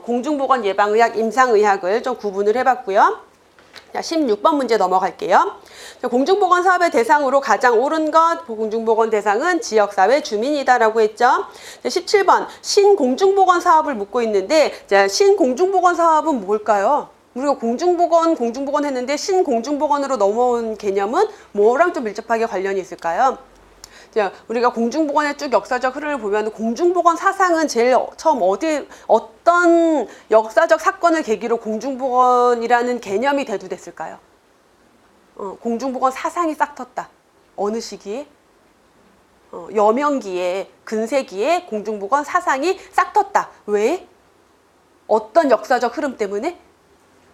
공중보건, 예방의학, 임상의학을 좀 구분을 해봤고요. 자, 16번 문제 넘어갈게요. 공중보건 사업의 대상으로 가장 옳은 것, 공중보건 대상은 지역사회 주민이다라고 했죠. 17번, 신공중보건 사업을 묻고 있는데, 자, 신공중보건 사업은 뭘까요? 우리가 공중보건 했는데 신공중보건으로 넘어온 개념은 뭐랑 좀 밀접하게 관련이 있을까요? 자, 우리가 공중보건의 쭉 역사적 흐름을 보면 공중보건 사상은 제일 처음 어떤 역사적 사건을 계기로 공중보건이라는 개념이 대두됐을까요? 공중보건 사상이 싹 텄다. 어느 시기에? 여명기에, 근세기에 공중보건 사상이 싹 텄다. 왜? 어떤 역사적 흐름 때문에?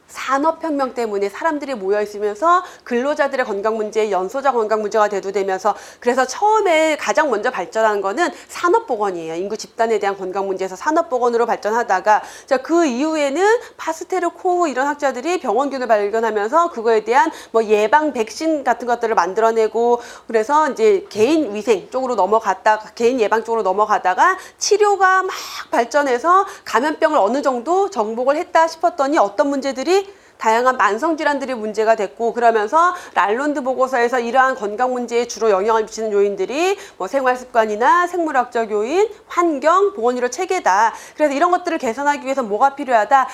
산업혁명 때문에 사람들이 모여있으면서 근로자들의 건강 문제, 연소자 건강 문제가 대두되면서, 그래서 처음에 가장 먼저 발전한 거는 산업보건이에요. 인구 집단에 대한 건강 문제에서 산업보건으로 발전하다가, 자, 그 이후에는 파스테르, 코후 이런 학자들이 병원균을 발견하면서 그거에 대한 뭐 예방 백신 같은 것들을 만들어내고, 그래서 이제 개인 위생 쪽으로 개인 예방 쪽으로 넘어가다가 치료가 막 발전해서 감염병을 어느 정도 정복을 했다 싶었더니 어떤 문제들이, 다양한 만성질환들이 문제가 됐고, 그러면서 랄론드 보고서에서 이러한 건강 문제에 주로 영향을 미치는 요인들이 뭐 생활습관이나 생물학적 요인, 환경, 보건의료 체계다. 그래서 이런 것들을 개선하기 위해서 뭐가 필요하다?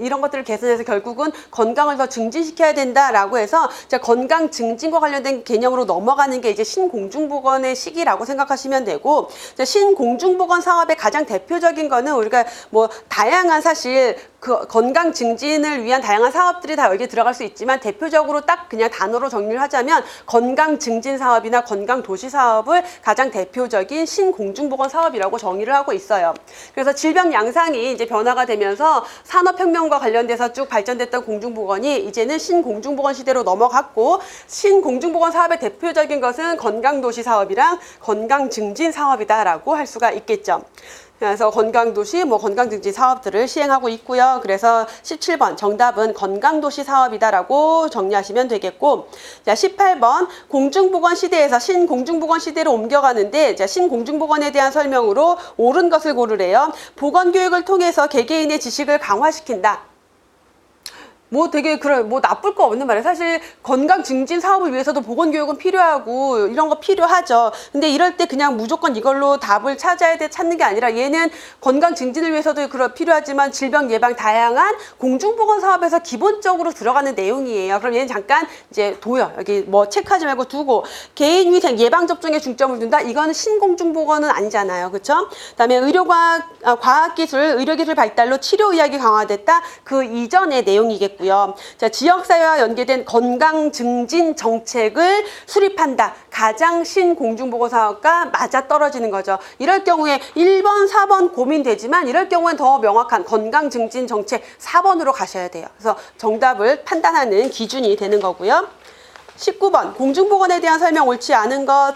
이런 것들을 개선해서 결국은 건강을 더 증진시켜야 된다라고 해서, 자, 건강 증진과 관련된 개념으로 넘어가는 게 이제 신공중보건의 시기라고 생각하시면 되고, 자, 신공중보건 사업의 가장 대표적인 거는 우리가 뭐 다양한, 사실 그 건강 증진을 위한 다양한 사업들이 다 여기에 들어갈 수 있지만, 대표적으로 딱 그냥 단어로 정리를 하자면 건강 증진 사업이나 건강 도시 사업을 가장 대표적인 신공중보건 사업이라고 정의를 하고 있어요. 그래서 질병 양상이 이제 변화가 되면서 산업혁명과 관련돼서 쭉 발전됐던 공중보건이 이제는 신공중보건 시대로 넘어갔고, 신공중보건 사업의 대표적인 것은 건강도시 사업이랑 건강 증진 사업이다라고 할 수가 있겠죠. 그래서 건강도시, 건강증진 사업들을 시행하고 있고요. 그래서 17번 정답은 건강도시 사업이다라고 정리하시면 되겠고, 자, 18번 공중보건 시대에서 신공중보건 시대로 옮겨가는데, 자, 신공중보건에 대한 설명으로 옳은 것을 고르래요. 보건교육을 통해서 개개인의 지식을 강화시킨다. 뭐 되게 뭐 나쁠 거 없는 말이에요. 사실 건강 증진 사업을 위해서도 보건교육은 필요하고 이런 거 필요하죠. 근데 이럴 때 그냥 무조건 이걸로 답을 찾는 게 아니라 얘는 건강 증진을 위해서도 필요하지만 질병 예방 다양한 공중보건 사업에서 기본적으로 들어가는 내용이에요. 그럼 얘는 잠깐 이제 둬요. 여기 뭐 체크하지 말고 두고 개인위생 예방접종에 중점을 둔다. 이거는 신공중보건은 아니잖아요. 그렇죠? 그다음에 의료과학, 과학기술, 의료기술 발달로 치료의학이 강화됐다. 그 이전의 내용이겠고요. 자, 지역사회와 연계된 건강 증진 정책을 수립한다. 가장 신공중보건 사업과 맞아 떨어지는 거죠. 이럴 경우에 1번, 4번 고민되지만 이럴 경우엔 더 명확한 건강 증진 정책 4번으로 가셔야 돼요. 그래서 정답을 판단하는 기준이 되는 거고요. 19번 공중보건에 대한 설명 옳지 않은 것.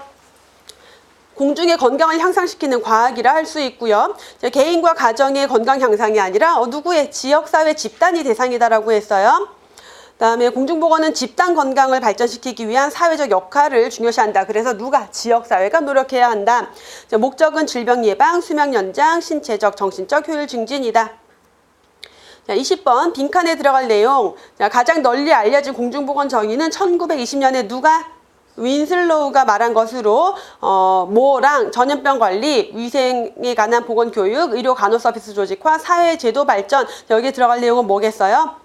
공중의 건강을 향상시키는 과학이라 할 수 있고요. 개인과 가정의 건강 향상이 아니라 누구의 지역사회 집단이 대상이다라고 했어요. 그다음에 공중보건은 집단 건강을 발전시키기 위한 사회적 역할을 중요시한다. 그래서 누가? 지역사회가 노력해야 한다. 목적은 질병 예방, 수명 연장, 신체적, 정신적 효율 증진이다. 자, 20번 빈칸에 들어갈 내용. 자, 가장 널리 알려진 공중보건 정의는 1920년에 누가? 윈슬로우가 말한 것으로 모랑 전염병 관리, 위생에 관한 보건교육, 의료 간호 서비스 조직화, 사회제도 발전. 여기에 들어갈 내용은 뭐겠어요?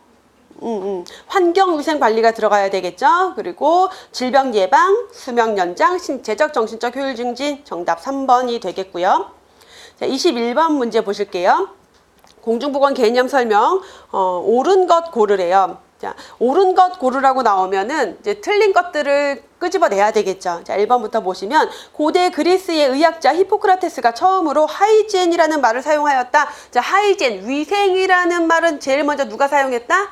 환경위생 관리가 들어가야 되겠죠. 그리고 질병 예방, 수명 연장, 신체적, 정신적 효율 증진. 정답 3번이 되겠고요. 자, 21번 문제 보실게요. 공중보건 개념 설명. 옳은 것 고르래요. 자, 옳은 것 고르라고 나오면은 이제 틀린 것들을 끄집어내야 되겠죠. 자, 1번부터 보시면 고대 그리스의 의학자 히포크라테스가 처음으로 하이젠이라는 말을 사용하였다. 자, 하이젠, 위생이라는 말은 제일 먼저 누가 사용했다?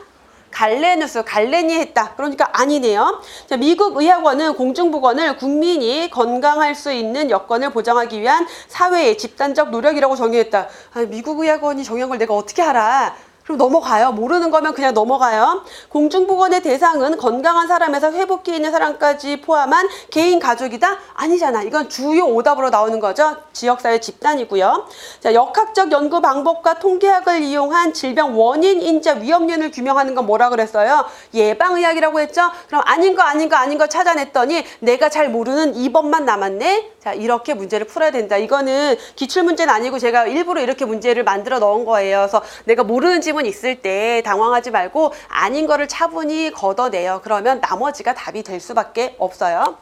갈레누스, 갈렌이 했다. 그러니까 아니네요. 자, 미국 의학원은 공중보건을 국민이 건강할 수 있는 여건을 보장하기 위한 사회의 집단적 노력이라고 정의했다. 미국 의학원이 정의한 걸 내가 어떻게 알아? 그럼 넘어가요. 모르는 거면 그냥 넘어가요. 공중보건의 대상은 건강한 사람에서 회복기 있는 사람까지 포함한 개인 가족이다? 아니잖아. 이건 주요 오답으로 나오는 거죠. 지역사회 집단이고요. 자, 역학적 연구 방법과 통계학을 이용한 질병 원인, 인자, 위험률을 규명하는 건 뭐라 그랬어요? 예방의학이라고 했죠? 그럼 아닌 거 찾아냈더니 내가 잘 모르는 2번만 남았네? 자, 이렇게 문제를 풀어야 된다. 이거는 기출문제는 아니고 제가 일부러 이렇게 문제를 만들어 넣은 거예요. 그래서 내가 모르는 질문 있을 때 당황하지 말고 아닌 거를 차분히 걷어내요. 그러면 나머지가 답이 될 수밖에 없어요.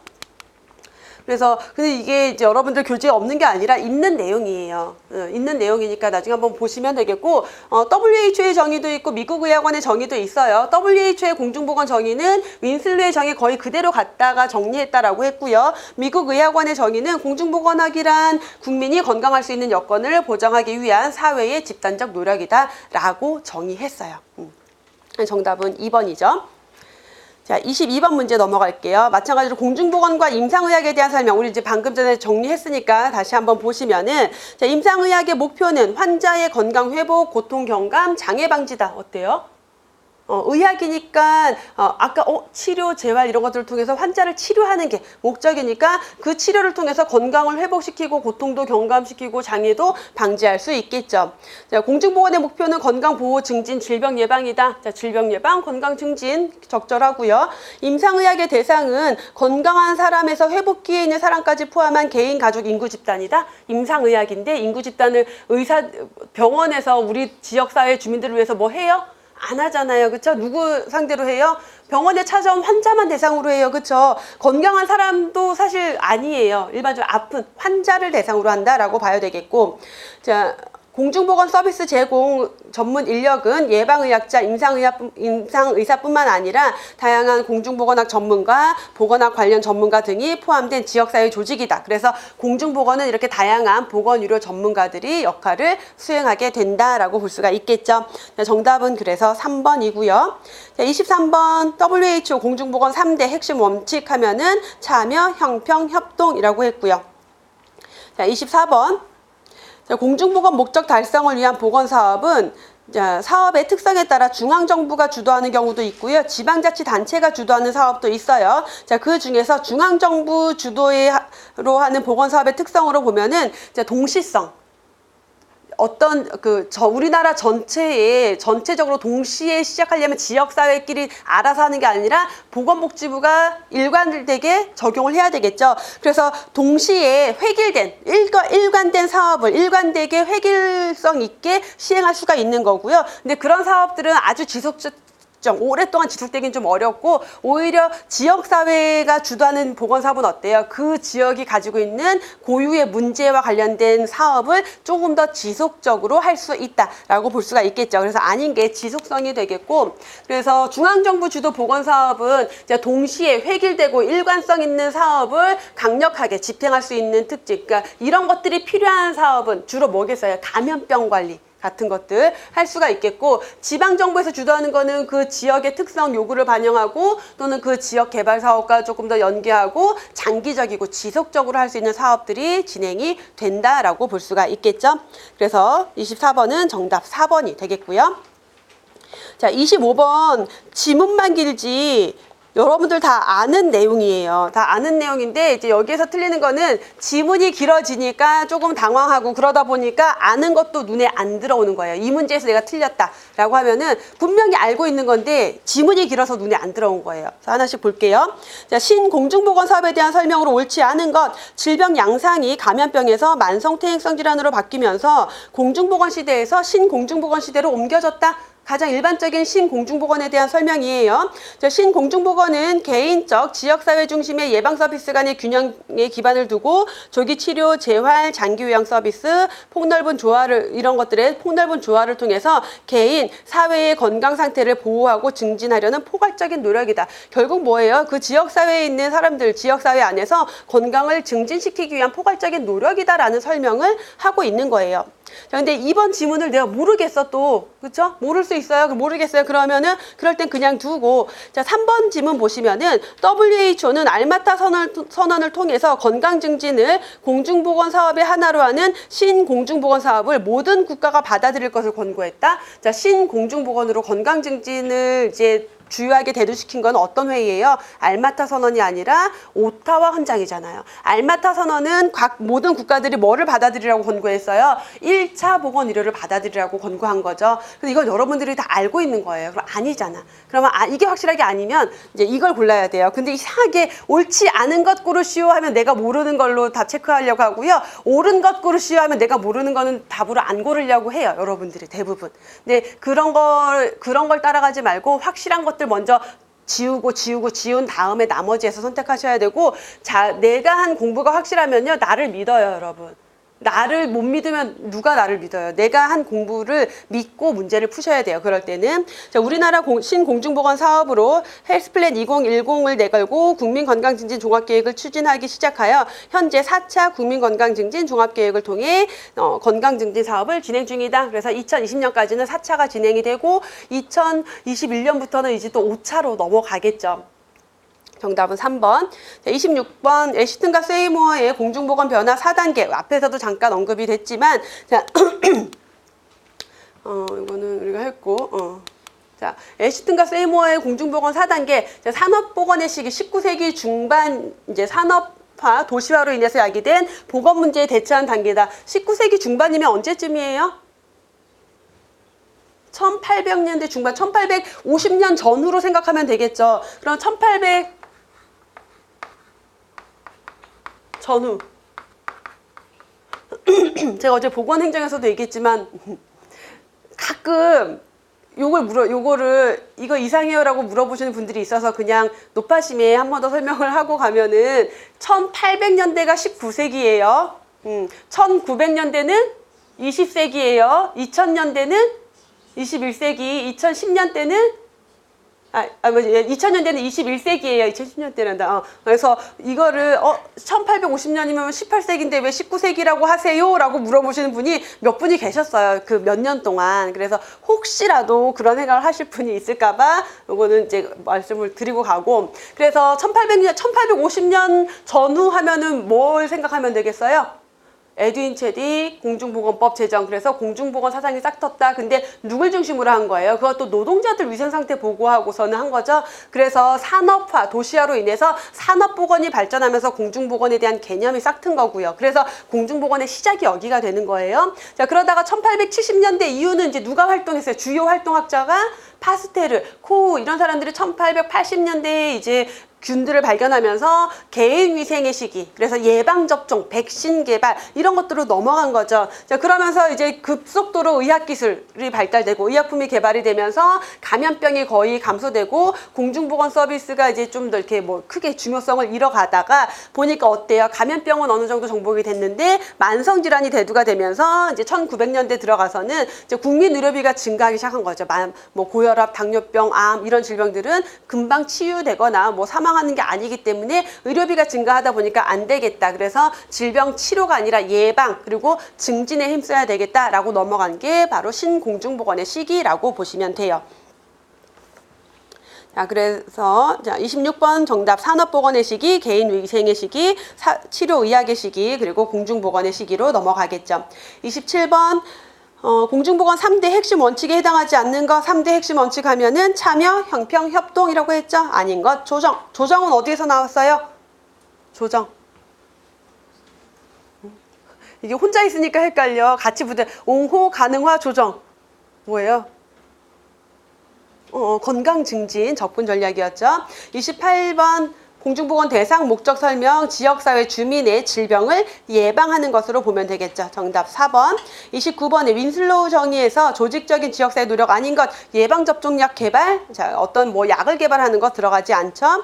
그래서 근데 이게 이제 여러분들 교재에 없는 게 아니라 있는 내용이에요. 있는 내용이니까 나중에 한번 보시면 되겠고, WHO의 정의도 있고 미국 의학원의 정의도 있어요. WHO의 공중보건 정의는 윈슬로의 정의 거의 그대로 갖다가 정리했다라고 했고요. 미국 의학원의 정의는 공중보건학이란 국민이 건강할 수 있는 여건을 보장하기 위한 사회의 집단적 노력이다라고 정의했어요. 정답은 2번이죠. 자, 22번 문제 넘어갈게요. 마찬가지로 공중보건과 임상의학에 대한 설명, 우리 이제 방금 전에 정리했으니까 다시 한번 보시면은, 자, 임상의학의 목표는 환자의 건강 회복, 고통 경감, 장애 방지다. 어때요? 의학이니까 아까 치료, 재활 이런 것들을 통해서 환자를 치료하는 게 목적이니까 그 치료를 통해서 건강을 회복시키고 고통도 경감시키고 장애도 방지할 수 있겠죠. 자, 공중보건의 목표는 건강 보호 증진, 질병 예방이다. 자, 질병 예방, 건강 증진 적절하고요. 임상의학의 대상은 건강한 사람에서 회복기에 있는 사람까지 포함한 개인, 가족, 인구 집단이다. 임상의학인데 인구 집단을 병원에서 우리 지역사회 주민들을 위해서 뭐 해요? 안 하잖아요. 그쵸? 누구 상대로 해요? 병원에 찾아온 환자만 대상으로 해요. 그쵸? 건강한 사람도 사실 아니에요. 일반적으로 아픈 환자를 대상으로 한다라고 봐야 되겠고. 자, 공중보건 서비스 제공 전문 인력은 예방의학자, 임상의사뿐만 아니라 다양한 공중보건학 전문가, 보건학 관련 전문가 등이 포함된 지역사회 조직이다. 그래서 공중보건은 이렇게 다양한 보건의료 전문가들이 역할을 수행하게 된다라고 볼 수가 있겠죠. 정답은 그래서 3번이고요. 23번 WHO 공중보건 3대 핵심 원칙 하면은 참여, 형평, 협동이라고 했고요. 자, 24번 공중보건 목적 달성을 위한 보건사업은 사업의 특성에 따라 중앙정부가 주도하는 경우도 있고요. 지방자치단체가 주도하는 사업도 있어요. 자, 그 중에서 중앙정부 주도로 하는 보건사업의 특성으로 보면은 동시성. 어떤 우리나라 전체적으로 동시에 시작하려면 지역사회끼리 알아서 하는 게 아니라 보건복지부가 일관되게 적용을 해야 되겠죠. 그래서 동시에 일관된 사업을 일관되게 획일성 있게 시행할 수가 있는 거고요. 근데 그런 사업들은 아주 오랫동안 지속되긴 좀 어렵고, 오히려 지역사회가 주도하는 보건사업은 어때요? 그 지역이 가지고 있는 고유의 문제와 관련된 사업을 조금 더 지속적으로 할 수 있다라고 볼 수가 있겠죠. 그래서 아닌 게 지속성이 되겠고, 그래서 중앙정부 주도 보건사업은 이제 동시에 획일되고 일관성 있는 사업을 강력하게 집행할 수 있는 특징, 그러니까 이런 것들이 필요한 사업은 주로 뭐겠어요? 감염병 관리 같은 것들 할 수가 있겠고, 지방정부에서 주도하는 거는 그 지역의 특성 요구를 반영하고 또는 그 지역 개발 사업과 조금 더 연계하고 장기적이고 지속적으로 할 수 있는 사업들이 진행이 된다라고 볼 수가 있겠죠. 그래서 24번은 정답 4번이 되겠고요. 자, 25번 지문만 길지 여러분들 다 아는 내용이에요. 다 아는 내용인데 이제 여기에서 틀리는 거는 지문이 길어지니까 조금 당황하고, 그러다 보니까 아는 것도 눈에 안 들어오는 거예요. 이 문제에서 내가 틀렸다라고 하면은 분명히 알고 있는 건데 지문이 길어서 눈에 안 들어온 거예요. 자, 하나씩 볼게요. 자, 신공중보건 사업에 대한 설명으로 옳지 않은 것. 질병 양상이 감염병에서 만성퇴행성 질환으로 바뀌면서 공중보건 시대에서 신공중보건 시대로 옮겨졌다. 가장 일반적인 신공중보건에 대한 설명이에요. 신공중보건은 개인적, 지역사회 중심의 예방서비스 간의 균형에 기반을 두고 조기치료, 재활, 장기요양 서비스, 폭넓은 조화를 통해서 개인, 사회의 건강 상태를 보호하고 증진하려는 포괄적인 노력이다. 결국 뭐예요? 그 지역사회에 있는 사람들, 지역사회 안에서 건강을 증진시키기 위한 포괄적인 노력이다라는 설명을 하고 있는 거예요. 자, 근데 이번 지문을 내가 모르겠어 또, 그쵸? 모를 수 있어요. 모르겠어요. 그러면은 그럴 땐 그냥 두고, 자, 3번 지문 보시면은 WHO는 알마타 선언을 통해서 건강 증진을 공중보건 사업의 하나로 하는 신공중보건 사업을 모든 국가가 받아들일 것을 권고했다. 자, 신공중보건으로 건강 증진을 이제 주요하게 대두시킨 건 어떤 회의예요? 알마타 선언이 아니라 오타와 헌장이잖아요. 알마타 선언은 모든 국가들이 뭐를 받아들이라고 권고했어요? 1차 보건 의료를 받아들이라고 권고한 거죠. 근데 이건 여러분들이 다 알고 있는 거예요. 그럼 아니잖아. 그러면 이게 확실하게 아니면 이제 이걸 골라야 돼요. 근데 이상하게 옳지 않은 것 고르시오 하면 내가 모르는 걸로 다 체크하려고 하고요. 옳은 것 고르시오 하면 내가 모르는 거는 답으로 안 고르려고 해요. 여러분들이 대부분. 근데 그런 걸 따라가지 말고 확실한 것들 먼저 지운 다음에 나머지에서 선택하셔야 되고, 자, 내가 한 공부가 확실하면요, 나를 믿어요, 여러분. 나를 못 믿으면 누가 나를 믿어요? 내가 한 공부를 믿고 문제를 푸셔야 돼요. 그럴 때는. 자, 우리나라 신공중보건 사업으로 헬스플랜 2010을 내걸고 국민건강증진 종합계획을 추진하기 시작하여 현재 4차 국민건강증진 종합계획을 통해 건강증진 사업을 진행 중이다. 그래서 2020년까지는 4차가 진행이 되고 2021년부터는 이제 또 5차로 넘어가겠죠. 정답은 3번. 자, 26번 애시튼과 세이모어의 공중보건 변화 4단계. 앞에서도 잠깐 언급이 됐지만, 자, 이거는 우리가 했고, 자, 애시튼과 세이모어의 공중보건 4단계. 자, 산업보건의 시기 19세기 중반 이제 산업화, 도시화로 인해서 야기된 보건 문제에 대처한 단계다. 19세기 중반이면 언제쯤이에요? 1800년대 중반, 1850년 전후로 생각하면 되겠죠. 그럼 1800 전후. 제가 어제 보건행정에서도 얘기했지만 가끔 이거 이상해요라고 물어보시는 분들이 있어서 그냥 높아심에 한 번 더 설명을 하고 가면은 1800년대가 19세기예요. 1900년대는 20세기예요. 2000년대는 21세기, 2010년대는 2000년대는 21세기예요. 2010년대란다. 그래서 이거를 1850년이면 18세기인데 왜 19세기라고 하세요? 라고 물어보시는 분이 몇 분이 계셨어요. 그 몇 년 동안. 그래서 혹시라도 그런 생각을 하실 분이 있을까봐 이거는 이제 말씀을 드리고 가고, 그래서 1850년 전후 하면은 뭘 생각하면 되겠어요? 에드윈 체디 공중보건법 제정. 그래서 공중보건 사상이 싹 텄다. 근데 누굴 중심으로 한 거예요? 그것도 노동자들 위생상태 보고하고서는 한 거죠. 그래서 산업화, 도시화로 인해서 산업보건이 발전하면서 공중보건에 대한 개념이 싹 튼 거고요. 그래서 공중보건의 시작이 여기가 되는 거예요. 자, 그러다가 1870년대 이후는 이제 누가 활동했어요? 주요 활동학자가 파스테르, 코우 이런 사람들이 1880년대에 이제 균들을 발견하면서 개인 위생의 시기, 그래서 예방접종, 백신 개발 이런 것들로 넘어간 거죠. 자, 그러면서 이제 급속도로 의학기술이 발달되고 의약품이 개발이 되면서 감염병이 거의 감소되고 공중보건 서비스가 이제 좀 더 이렇게 뭐 크게 중요성을 잃어가다가 보니까 어때요? 감염병은 어느 정도 정복이 됐는데 만성질환이 대두가 되면서 이제 1900년대 들어가서는 이제 국민 의료비가 증가하기 시작한 거죠. 뭐 고혈압, 당뇨병, 암 이런 질병들은 금방 치유되거나 뭐 사망하는 게 아니기 때문에 의료비가 증가하다 보니까 안 되겠다. 그래서 질병 치료가 아니라 예방 그리고 증진에 힘써야 되겠다라고 넘어간 게 바로 신공중보건의 시기라고 보시면 돼요. 자, 그래서 자, 26번 정답 산업보건의 시기, 개인위생의 시기, 치료의학의 시기, 그리고 공중보건의 시기로 넘어가겠죠. 27번 공중보건 3대 핵심 원칙에 해당하지 않는 것 3대 핵심 원칙 하면은 참여, 형평, 협동이라고 했죠. 아닌 것 조정. 조정은 어디에서 나왔어요? 조정. 이게 혼자 있으니까 헷갈려. 같이 붙어. 옹호, 가능화, 조정. 뭐예요? 건강 증진 접근 전략이었죠. 28번 공중보건 대상 목적 설명 지역사회 주민의 질병을 예방하는 것으로 보면 되겠죠. 정답 4번. 29번에 윈슬로우 정의에서 조직적인 지역사회 노력 아닌 것 예방접종약 개발, 자, 어떤 뭐 약을 개발하는 것 들어가지 않죠.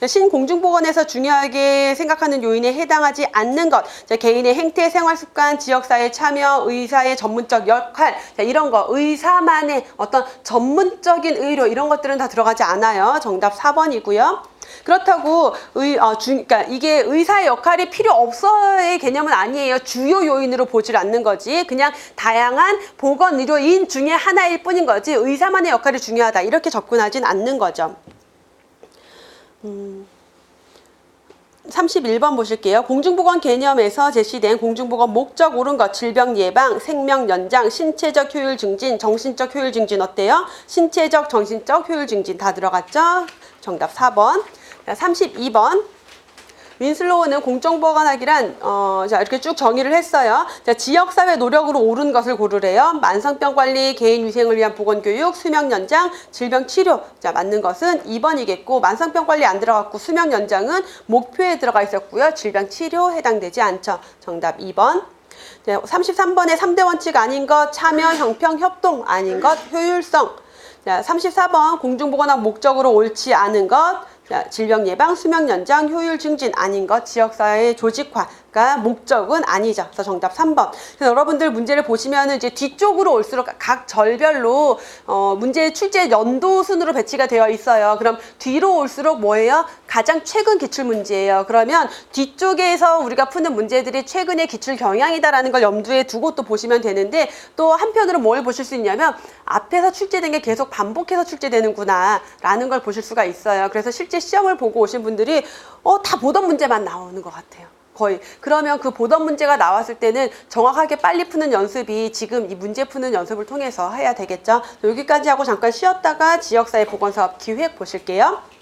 신공중보건에서 중요하게 생각하는 요인에 해당하지 않는 것, 자, 개인의 행태, 생활습관, 지역사회 참여, 의사의 전문적 역할, 자, 이런 거 의사만의 어떤 전문적인 의료 이런 것들은 다 들어가지 않아요. 정답 4번이고요. 그렇다고 그러니까 이게 의사의 역할이 필요 없어의 개념은 아니에요. 주요 요인으로 보질 않는 거지. 그냥 다양한 보건 의료인 중에 하나일 뿐인 거지. 의사만의 역할이 중요하다. 이렇게 접근하진 않는 거죠. 31번 보실게요. 공중보건 개념에서 제시된 공중보건 목적 옳은 것, 질병 예방, 생명 연장, 신체적 효율 증진, 정신적 효율 증진 어때요? 신체적, 정신적 효율 증진 다 들어갔죠? 정답 4번. 32번. 윈슬로우는 공중보건학이란 자, 이렇게 쭉 정의를 했어요. 자, 지역사회 노력으로 옳은 것을 고르래요. 만성병 관리, 개인 위생을 위한 보건교육, 수명 연장, 질병 치료. 자, 맞는 것은 2번이겠고 만성병 관리 안 들어갔고 수명 연장은 목표에 들어가 있었고요. 질병 치료 해당되지 않죠. 정답 2번. 네, 33번에 3대 원칙 아닌 것, 참여, 형평, 협동 아닌 것, 효율성. 자, 34번 공중보건학 목적으로 옳지 않은 것, 자, 질병 예방, 수명 연장, 효율 증진 아닌 것, 지역사회 조직화가 목적은 아니죠. 그래서 정답 3번. 그래서 여러분들 문제를 보시면은 이제 뒤쪽으로 올수록 각 절별로 문제 출제 연도 순으로 배치가 되어 있어요. 그럼 뒤로 올수록 뭐예요? 가장 최근 기출 문제예요. 그러면 뒤쪽에서 우리가 푸는 문제들이 최근의 기출 경향이다라는 걸 염두에 두고 또 보시면 되는데 또 한편으로 뭘 보실 수 있냐면 앞에서 출제된 게 계속 반복해서 출제되는구나 라는 걸 보실 수가 있어요. 그래서 실제 시험을 보고 오신 분들이 다 보던 문제만 나오는 것 같아요. 거의. 그러면 그 보던 문제가 나왔을 때는 정확하게 빨리 푸는 연습이 지금 이 문제 푸는 연습을 통해서 해야 되겠죠. 여기까지 하고 잠깐 쉬었다가 지역사회 보건사업 기획 보실게요.